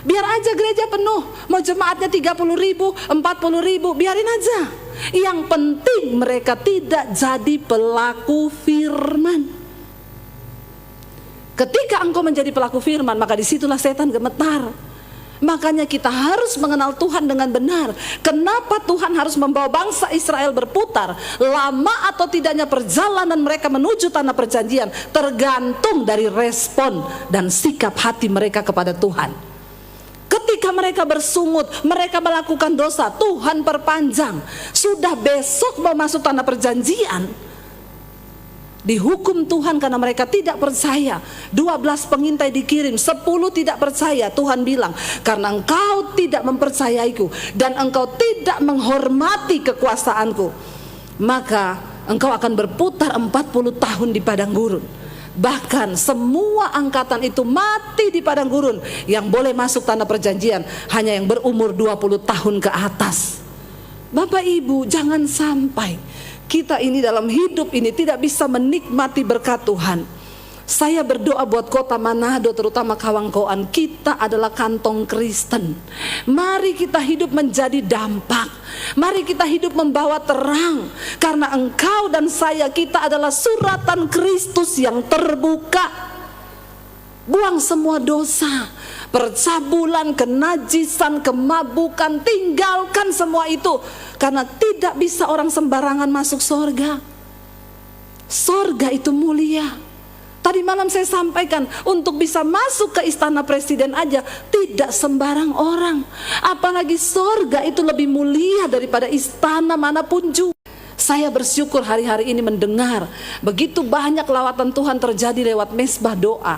Biar aja gereja penuh, mau jemaatnya 30.000, 40.000, biarin aja. Yang penting mereka tidak jadi pelaku firman. Ketika engkau menjadi pelaku firman, maka disitulah setan gemetar. Makanya kita harus mengenal Tuhan dengan benar. Kenapa Tuhan harus membawa bangsa Israel berputar? Lama atau tidaknya perjalanan mereka menuju tanah perjanjian tergantung dari respon dan sikap hati mereka kepada Tuhan. Ketika mereka bersungut, mereka melakukan dosa, Tuhan perpanjang. Sudah besok mau masuk tanah perjanjian, dihukum Tuhan karena mereka tidak percaya. 12 pengintai dikirim, 10 tidak percaya. Tuhan bilang, karena engkau tidak mempercayaiku dan engkau tidak menghormati kekuasaanku, maka engkau akan berputar 40 tahun di padang gurun. Bahkan semua angkatan itu mati di padang gurun. Yang boleh masuk tanah perjanjian hanya yang berumur 20 tahun ke atas. Bapak Ibu, jangan sampai kita ini dalam hidup ini tidak bisa menikmati berkat Tuhan. Saya berdoa buat kota Manado, terutama kawan-kawan, kita adalah kantong Kristen. Mari kita hidup menjadi dampak. Mari kita hidup membawa terang. Karena engkau dan saya, kita adalah suratan Kristus yang terbuka. Buang semua dosa, percabulan, kenajisan, kemabukan, tinggalkan semua itu. Karena tidak bisa orang sembarangan masuk sorga. Sorga itu mulia. Tadi malam saya sampaikan, untuk bisa masuk ke istana presiden aja tidak sembarang orang. Apalagi sorga itu lebih mulia daripada istana manapun juga. Saya bersyukur hari-hari ini mendengar begitu banyak lawatan Tuhan terjadi lewat mesbah doa.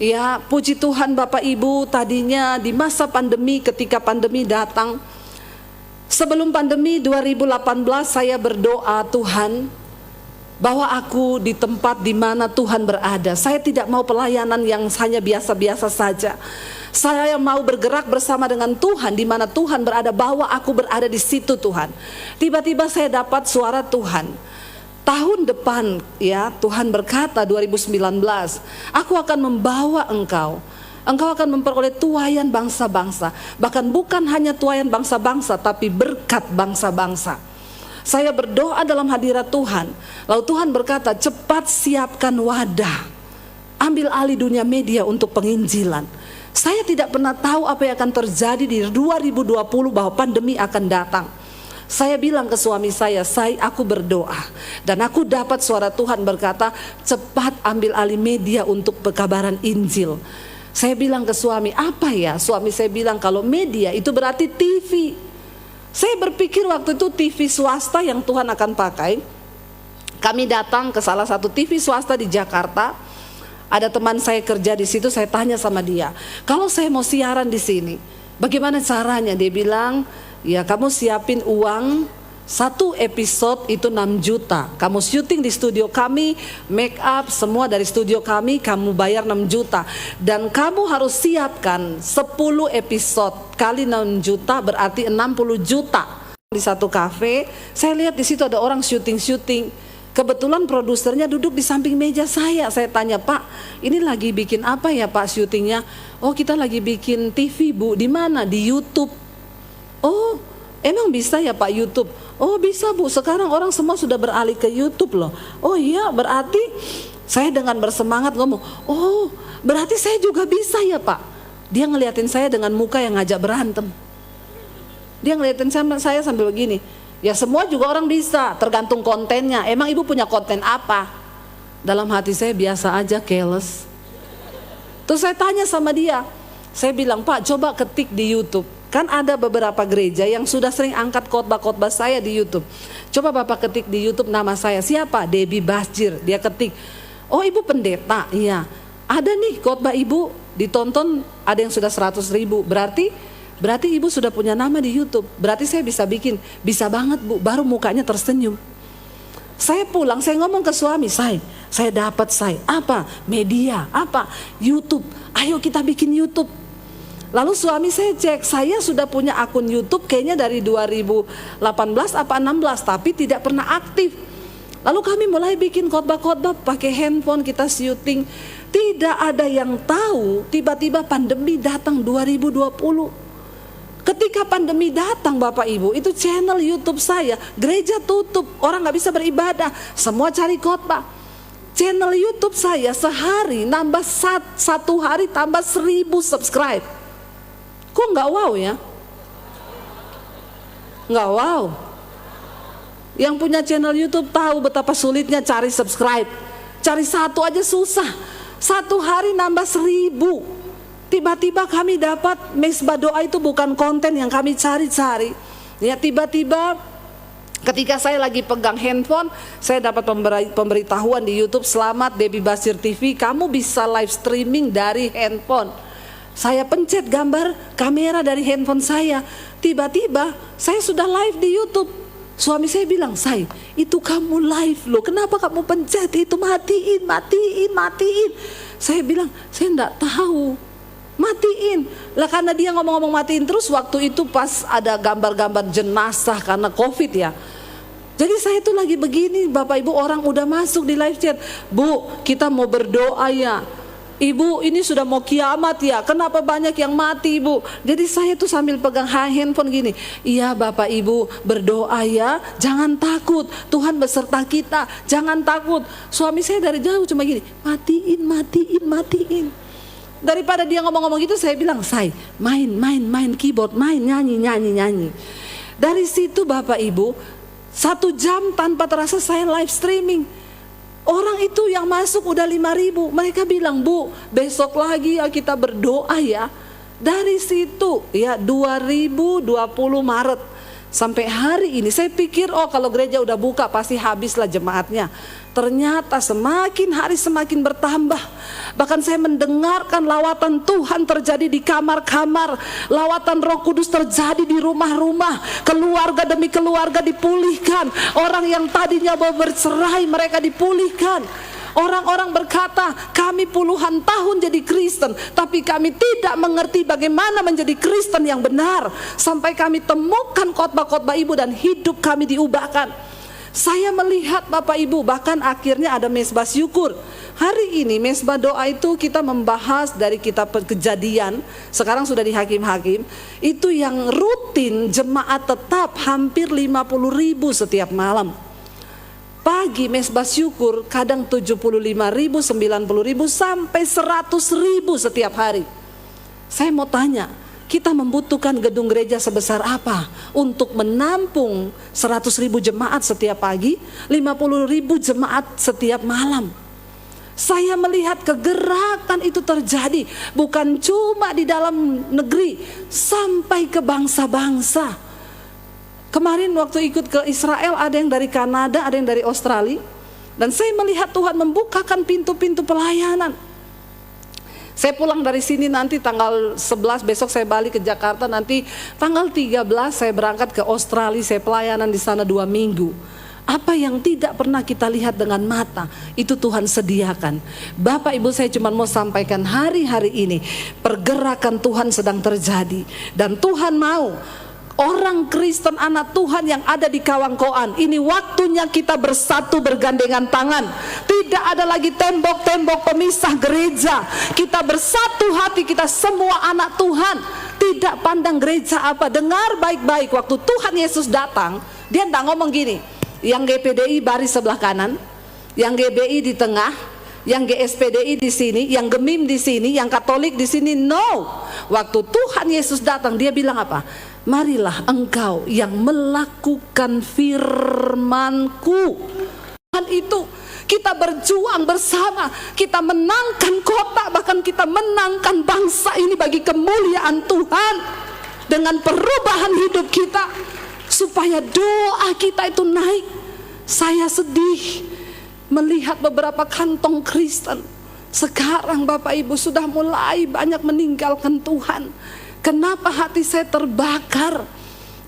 Ya, puji Tuhan Bapak Ibu, tadinya di masa pandemi, ketika pandemi datang, sebelum pandemi 2018 saya berdoa, Tuhan, bahwa aku di tempat di mana Tuhan berada. Saya tidak mau pelayanan yang hanya biasa-biasa saja. Saya mau bergerak bersama dengan Tuhan di mana Tuhan berada, bahwa aku berada di situ Tuhan. Tiba-tiba saya dapat suara Tuhan. Tahun depan ya, Tuhan berkata 2019, aku akan membawa engkau. Engkau akan memperoleh tuaian bangsa-bangsa. Bahkan bukan hanya tuaian bangsa-bangsa, tapi berkat bangsa-bangsa. Saya berdoa dalam hadirat Tuhan. Lalu Tuhan berkata, cepat siapkan wadah. Ambil alih dunia media untuk penginjilan. Saya tidak pernah tahu apa yang akan terjadi di 2020, bahwa pandemi akan datang. Saya bilang ke suami saya, aku berdoa. Dan aku dapat suara Tuhan berkata, cepat ambil alih media untuk pekabaran Injil. Saya bilang ke suami, apa ya? Suami saya bilang, kalau media itu berarti TV. Saya berpikir waktu itu TV swasta yang Tuhan akan pakai. Kami datang ke salah satu TV swasta di Jakarta. Ada teman saya kerja di situ, saya tanya sama dia, kalau saya mau siaran di sini, bagaimana caranya? Dia bilang, ya kamu siapin uang, satu episode itu 6 juta. Kamu syuting di studio kami, make up semua dari studio kami, kamu bayar 6 juta. Dan kamu harus siapkan 10 episode kali 6 juta, berarti 60 juta. Di satu kafe, saya lihat di situ ada orang syuting. Kebetulan produsernya duduk di samping meja saya. Saya tanya, Pak, ini lagi bikin apa ya Pak syutingnya? Oh, kita lagi bikin TV Bu. Di mana? Di YouTube. Oh, emang bisa ya Pak YouTube? Oh bisa Bu, sekarang orang semua sudah beralih ke YouTube loh. Oh iya, berarti saya dengan bersemangat ngomong, oh berarti saya juga bisa ya Pak. Dia ngeliatin saya dengan muka yang ngajak berantem. Dia ngeliatin saya sambil begini, ya semua juga orang bisa, tergantung kontennya. Emang ibu punya konten apa? Dalam hati saya biasa aja, careless. Terus saya tanya sama dia, saya bilang, Pak coba ketik di YouTube. Kan ada beberapa gereja yang sudah sering angkat khotbah-khotbah saya di YouTube. Coba Bapak ketik di YouTube nama saya, siapa? Debbie Basjir. Dia ketik, oh ibu pendeta? Iya. Ada nih khotbah ibu ditonton, ada yang sudah 100.000. Berarti ibu sudah punya nama di YouTube. Berarti saya bisa bikin. Bisa banget Bu, baru mukanya tersenyum. Saya pulang, saya ngomong ke suami saya dapat apa? Media, apa? YouTube. Ayo kita bikin YouTube. Lalu suami saya cek, saya sudah punya akun YouTube kayaknya dari 2018 apa 16, tapi tidak pernah aktif. Lalu kami mulai bikin khotbah-khotbah pakai handphone, kita syuting. Tidak ada yang tahu, tiba-tiba pandemi datang 2020. Ketika pandemi datang Bapak Ibu, itu channel YouTube saya, gereja tutup, orang gak bisa beribadah, semua cari khotbah. Channel YouTube saya sehari nambah satu hari tambah 1.000 subscribe. Kok nggak wow ya? Nggak wow. Yang punya channel YouTube tahu betapa sulitnya cari subscribe. Cari satu aja susah. Satu hari nambah 1.000. Tiba-tiba kami dapat mesbah doa itu bukan konten yang kami cari-cari. Ya tiba-tiba ketika saya lagi pegang handphone, saya dapat pemberitahuan di YouTube, selamat Debbie Basjir TV, kamu bisa live streaming dari handphone. Saya pencet gambar kamera dari handphone saya. Tiba-tiba saya sudah live di YouTube. Suami saya bilang, "Say, itu kamu live loh, kenapa kamu pencet itu, matiin. Saya bilang, "Saya enggak tahu." Matiin lah, karena dia ngomong-ngomong matiin terus. Waktu itu pas ada gambar-gambar jenazah karena COVID ya. Jadi saya tuh lagi begini, Bapak Ibu, orang udah masuk di live chat, "Bu, kita mau berdoa ya. Ibu, ini sudah mau kiamat ya, kenapa banyak yang mati, Bu?" Jadi saya tuh sambil pegang handphone gini, "Iya Bapak Ibu, berdoa ya, jangan takut, Tuhan beserta kita, jangan takut." Suami saya dari jauh cuma gini, matiin. Daripada dia ngomong-ngomong gitu, saya bilang, "Say, main keyboard, main nyanyi." Dari situ Bapak Ibu, 1 jam tanpa terasa saya live streaming. Orang itu yang masuk udah 5.000. Mereka bilang, "Bu, besok lagi ya kita berdoa ya." Dari situ ya 2020 Maret sampai hari ini saya pikir, oh kalau gereja udah buka pasti habislah jemaatnya. Ternyata semakin hari semakin bertambah. Bahkan saya mendengarkan lawatan Tuhan terjadi di kamar-kamar, lawatan Roh Kudus terjadi di rumah-rumah, keluarga demi keluarga dipulihkan. Orang yang tadinya mau bercerai mereka dipulihkan. Orang-orang berkata, "Kami puluhan tahun jadi Kristen, tapi kami tidak mengerti bagaimana menjadi Kristen yang benar." Sampai kami temukan khotbah-khotbah Ibu dan hidup kami diubahkan. Saya melihat Bapak Ibu, bahkan akhirnya ada mesbah syukur. Hari ini mesbah doa itu kita membahas dari kitab Kejadian, sekarang sudah di Hakim-Hakim. Itu yang rutin jemaat tetap hampir 50.000 setiap malam. Pagi mesbah syukur kadang 75.000, 90.000 sampai 100.000 setiap hari. Saya mau tanya, kita membutuhkan gedung gereja sebesar apa untuk menampung 100.000 jemaat setiap pagi, 50.000 jemaat setiap malam? Saya melihat kegerakan itu terjadi bukan cuma di dalam negeri, sampai ke bangsa-bangsa. Kemarin waktu ikut ke Israel, ada yang dari Kanada, ada yang dari Australia, dan saya melihat Tuhan membukakan pintu-pintu pelayanan. Saya pulang dari sini nanti tanggal 11, besok saya balik ke Jakarta, nanti tanggal 13 saya berangkat ke Australia, saya pelayanan di sana 2 minggu. Apa yang tidak pernah kita lihat dengan mata, itu Tuhan sediakan. Bapak Ibu, saya cuma mau sampaikan hari-hari ini, pergerakan Tuhan sedang terjadi. Dan Tuhan mau orang Kristen anak Tuhan yang ada di Kawangkoan, ini waktunya kita bersatu bergandengan tangan. Tidak ada lagi tembok-tembok pemisah gereja. Kita bersatu hati, kita semua anak Tuhan. Tidak pandang gereja apa. Dengar baik-baik, waktu Tuhan Yesus datang, dia tidak ngomong gini, yang GPDI baris sebelah kanan, yang GBI di tengah, yang GSPDI di sini, yang Gemim di sini, yang Katolik di sini. No. Waktu Tuhan Yesus datang, dia bilang apa? "Marilah engkau yang melakukan firman-Ku." Tuhan itu kita berjuang bersama, kita menangkan kota, bahkan kita menangkan bangsa ini bagi kemuliaan Tuhan. Dengan perubahan hidup kita, supaya doa kita itu naik. Saya sedih melihat beberapa kantong Kristen sekarang Bapak Ibu sudah mulai banyak meninggalkan Tuhan. Kenapa hati saya terbakar?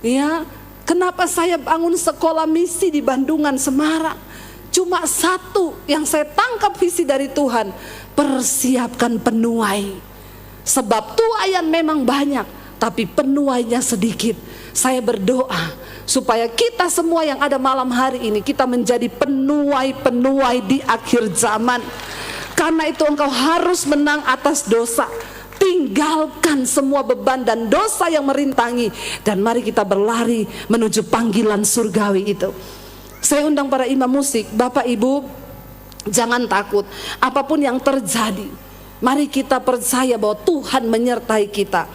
Ya, kenapa saya bangun sekolah misi di Bandungan, Semarang? Cuma satu yang saya tangkap visi dari Tuhan, persiapkan penuai. Sebab tuaian memang banyak, tapi penuainya sedikit. Saya berdoa supaya kita semua yang ada malam hari ini, kita menjadi penuai-penuai di akhir zaman. Karena itu engkau harus menang atas dosa. Tinggalkan semua beban dan dosa yang merintangi, dan mari kita berlari menuju panggilan surgawi itu. Saya undang para imam musik, Bapak Ibu, jangan takut apapun yang terjadi. Mari kita percaya bahwa Tuhan menyertai kita.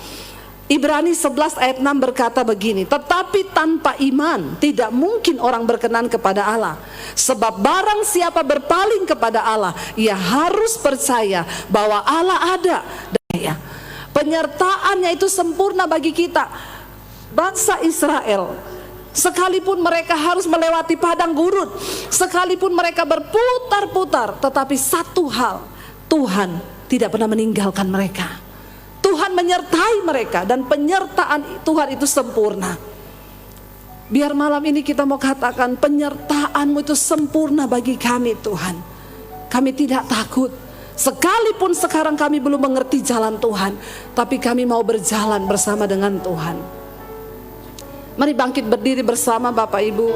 Ibrani 11 ayat 6 berkata begini, "Tetapi tanpa iman tidak mungkin orang berkenan kepada Allah. Sebab barang siapa berpaling kepada Allah, ia harus percaya bahwa Allah ada." Ya, penyertaannya itu sempurna bagi kita. Bangsa Israel, sekalipun mereka harus melewati padang gurun, sekalipun mereka berputar-putar, tetapi satu hal, Tuhan tidak pernah meninggalkan mereka. Tuhan menyertai mereka, dan penyertaan Tuhan itu sempurna. Biar malam ini kita mau katakan penyertaan-Mu itu sempurna bagi kami Tuhan. Kami tidak takut. Sekalipun sekarang kami belum mengerti jalan Tuhan, tapi kami mau berjalan bersama dengan Tuhan. Mari bangkit berdiri bersama Bapak Ibu.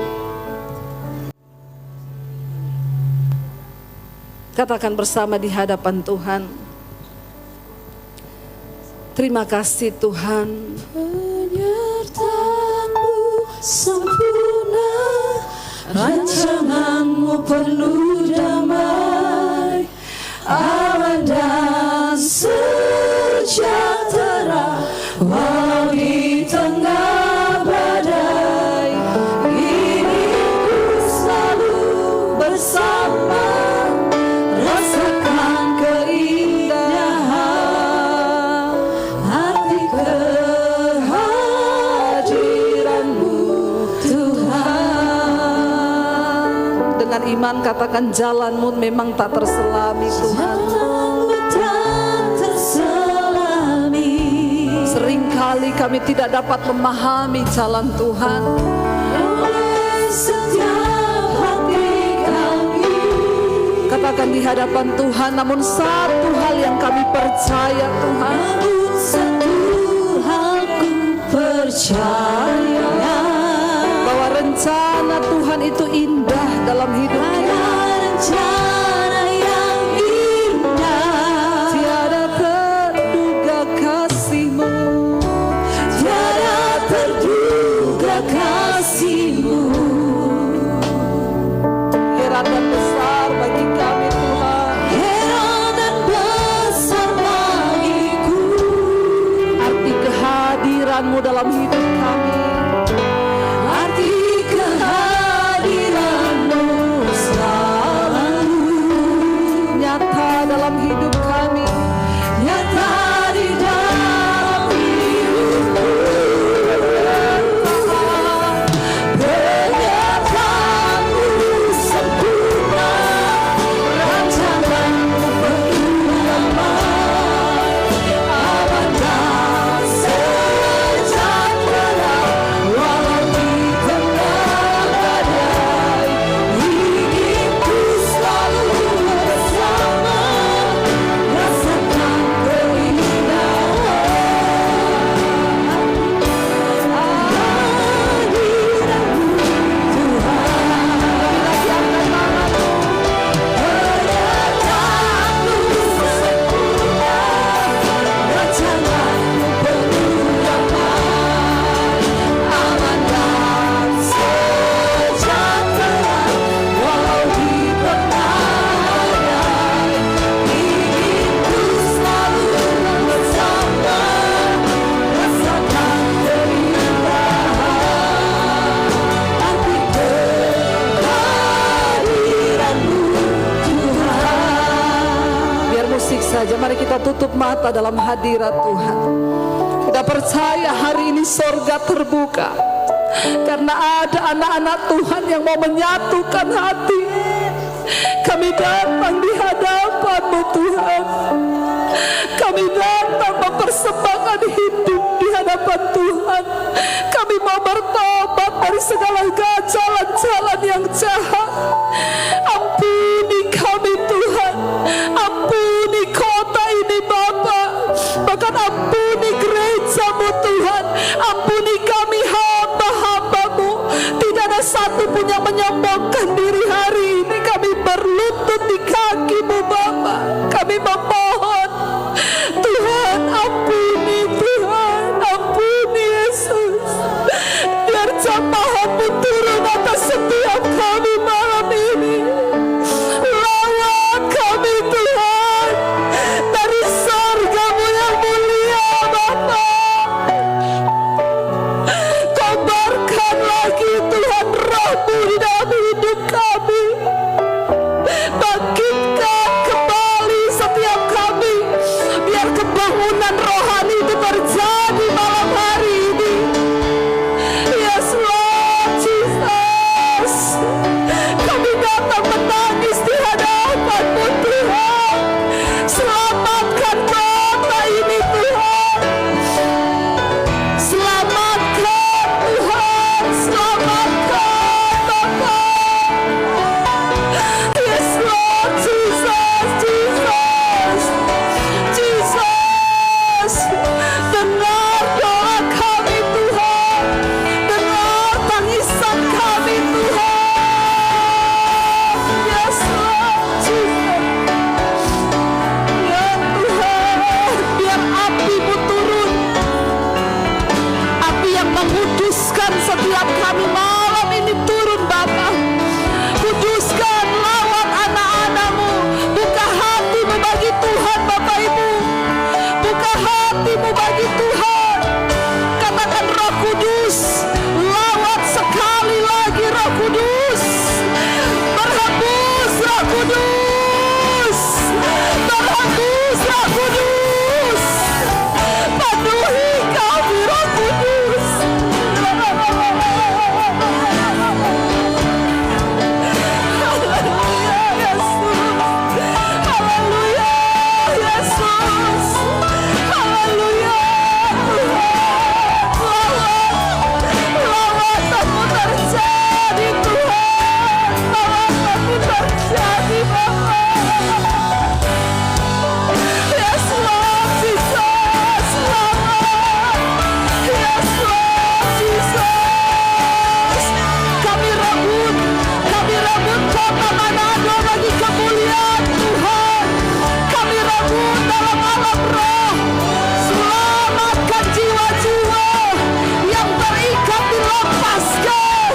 Katakan bersama di hadapan Tuhan. Terima kasih Tuhan. Penyertaan-Mu sempurna, rancangan-Mu penuh damai, aman dan sejahtera walau di tengah badai. Ini ku selalu bersama, rasakan keindahan hati kehadiran-Mu Tuhan. Dengan iman katakan jalan-Mu memang tak terselami Tuhan. Jalan-Mu tak terselami, Seringkali kami tidak dapat memahami jalan Tuhan. oleh setiap hati kami. Katakan di hadapan Tuhan, namun satu hal yang kami percaya Tuhan. Namun satu hal ku percaya, Bahwa rencana Tuhan itu indah dalam hidup ada kita. rencana yang indah, Tiada terduga kasih-Mu, tiada terduga kasih-Mu. heran dan besar bagi kami Tuhan. Heran dan besar bagiku, Arti kehadiran-Mu dalam hidup kami. arti kehadiran-Mu selalu Nyata dalam hidup kami. nyata di dalam hidupku. Penyertaan-Mu sempurna, rancangan-Mu penuh damai, aman dan sejahtera walau di tengah badai. Ingin ku selalu bersama, rasakan keindahan hadirat-Mu Biar musik saja, mari kita tutup mata dalam hadirat Tuhan. Kita percaya hari ini sorga terbuka, karena ada anak-anak Tuhan yang mau menyatukan hati. Kami datang di hadapan-Mu Tuhan. Kami datang mempersembahkan hidup di hadapan Tuhan. Kami mau bertobat dari segala jalan-jalan yang jahat. Ampuni kami Tuhan. Ampuni kota ini Bapa. Bahkan ampuni gereja-Mu Tuhan. Ampuni kami hamba-hamba-Mu. Tidak ada satu pun yang menyombongkan diri hari ini. Kami berlutut di kaki-Mu Bapa. Kami memohon Tuhan, ampuni Tuhan, ampuni Yesus. Biar jamaah-Mu turun atas setiap kami malam ini. Lawan kami Tuhan dari surga-Mu yang mulia Bapa. Kobarkan lagi Tuhan roh-Mu di dalam hidup kuduskan setiap kami malam ini, turun Bapa. Kuduskan, lawat anak-anak-Mu. Buka hatimu bagi Tuhan Bapak Ibu. Buka hatimu bagi Tuhan. Katakan Roh Kudus, lawat sekali lagi Roh Kudus. Berhembus Roh Kudus. Berhembus Roh Kudus. Penuhi kami Roh Kudus. Haleluya Yesus. Haleluya Tuhan. Lawatan-Mu terjadi Tuhan. Lawatan-Mu terjadi Bapa. Yes Lord Jesus. Lawat. Yes Lord Jesus. Kami rebut kota Manado bagi kemuliaan Tuhan. Kami rebut dalam alam roh. Selamatkan jiwa-jiwa yang terikat, dilepaskan.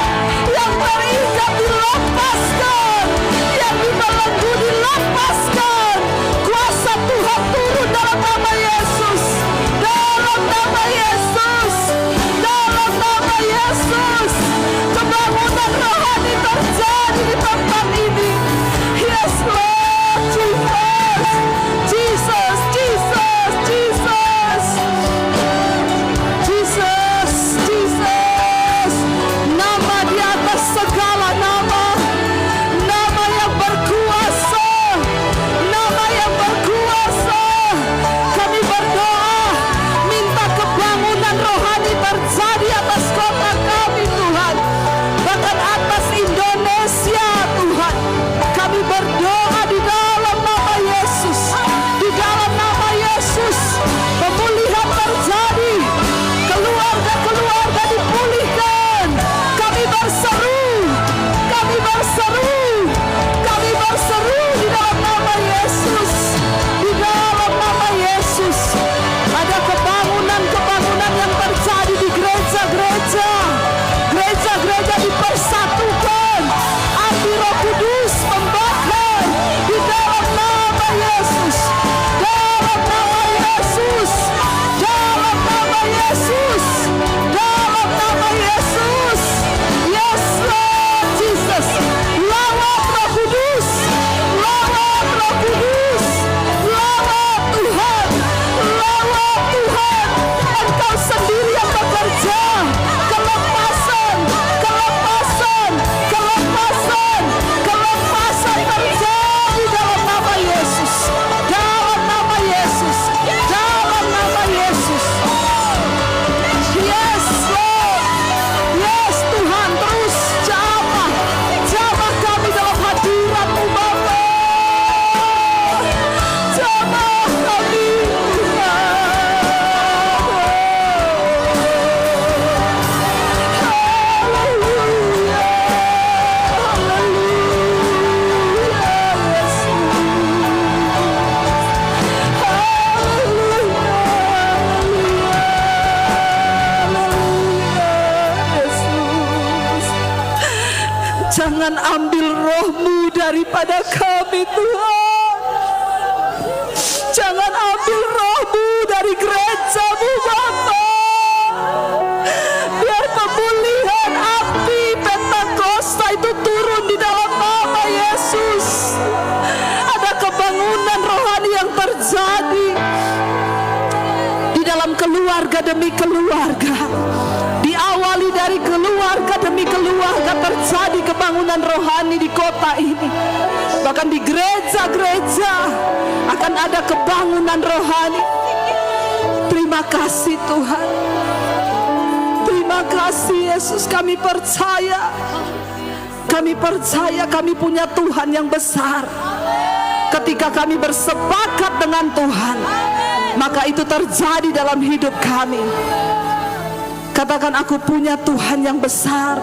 Yang terikat dilepaskan. Yang dibelenggu dilepaskan. Kuasa Tuhan turun dalam nama Yesus. Dalam nama Yesus. Dalam nama Yesus. Kebangunan rohani terjadi di tempat ini. Yes Lord Jesus. Jesus, Jesus, Jesus. Jesus, Jesus. Nama di atas segala nama. Nama yang berkuasa. Nama yang berkuasa. Kami berdoa, minta kebangunan rohani terjadi atas kota kami Tuhan. Bahkan atas Indonesia Tuhan. Kami berdoa di dalam nama Yesus. Di dalam nama Yesus. Pemulihan terjadi. Keluarga-keluarga dipulihkan. Kami berseru. Kami berseru. Kami berseru di dalam nama Yesus. Di dalam nama Yesus. Ada kebangunan-kebangunan yang terjadi di gereja-gereja. Gereja-gereja dipersatukan. Api Roh Kudus membakar di dalam nama Yesus. Dalam nama Yesus. Dalam nama Yesus. Dalam nama Yesus. Yes Lord Jesus. Lawat Roh Kudus. Lawat Roh Kudus. Lawat Tuhan. Lawat Tuhan. Engkau sendiri yang bekerja. Kelepasan. Kelepasan. Kelepasan. Kelepasan terjadi dalam nama Yesus. Dalam nama Yesus. Dalam nama Yesus. Yes Lord. Yes Tuhan, terus jamah. Jamah kami dalam hadirat-Mu Bapa. Jamah kami Tuhan. Haleluya. Haleluya Yesus. Haleluya. Yesus. Jangan ambil roh-Mu daripada kami Tuhan. Jangan ambil roh-Mu dari gereja-Mu Bapa. Biar pemulihan api Pentakosta itu turun di dalam nama Yesus. Ada kebangunan rohani yang terjadi di dalam keluarga demi keluarga. Diawali dari keluarga demi keluarga terjadi kebangunan rohani di kota ini. Bahkan di gereja-gereja akan ada kebangunan rohani. Terima kasih Tuhan. Terima kasih Yesus. Kami percaya. Kami percaya kami punya Tuhan yang besar. Ketika kami bersepakat dengan Tuhan, maka itu terjadi dalam hidup kami. Katakan, aku punya Tuhan yang besar.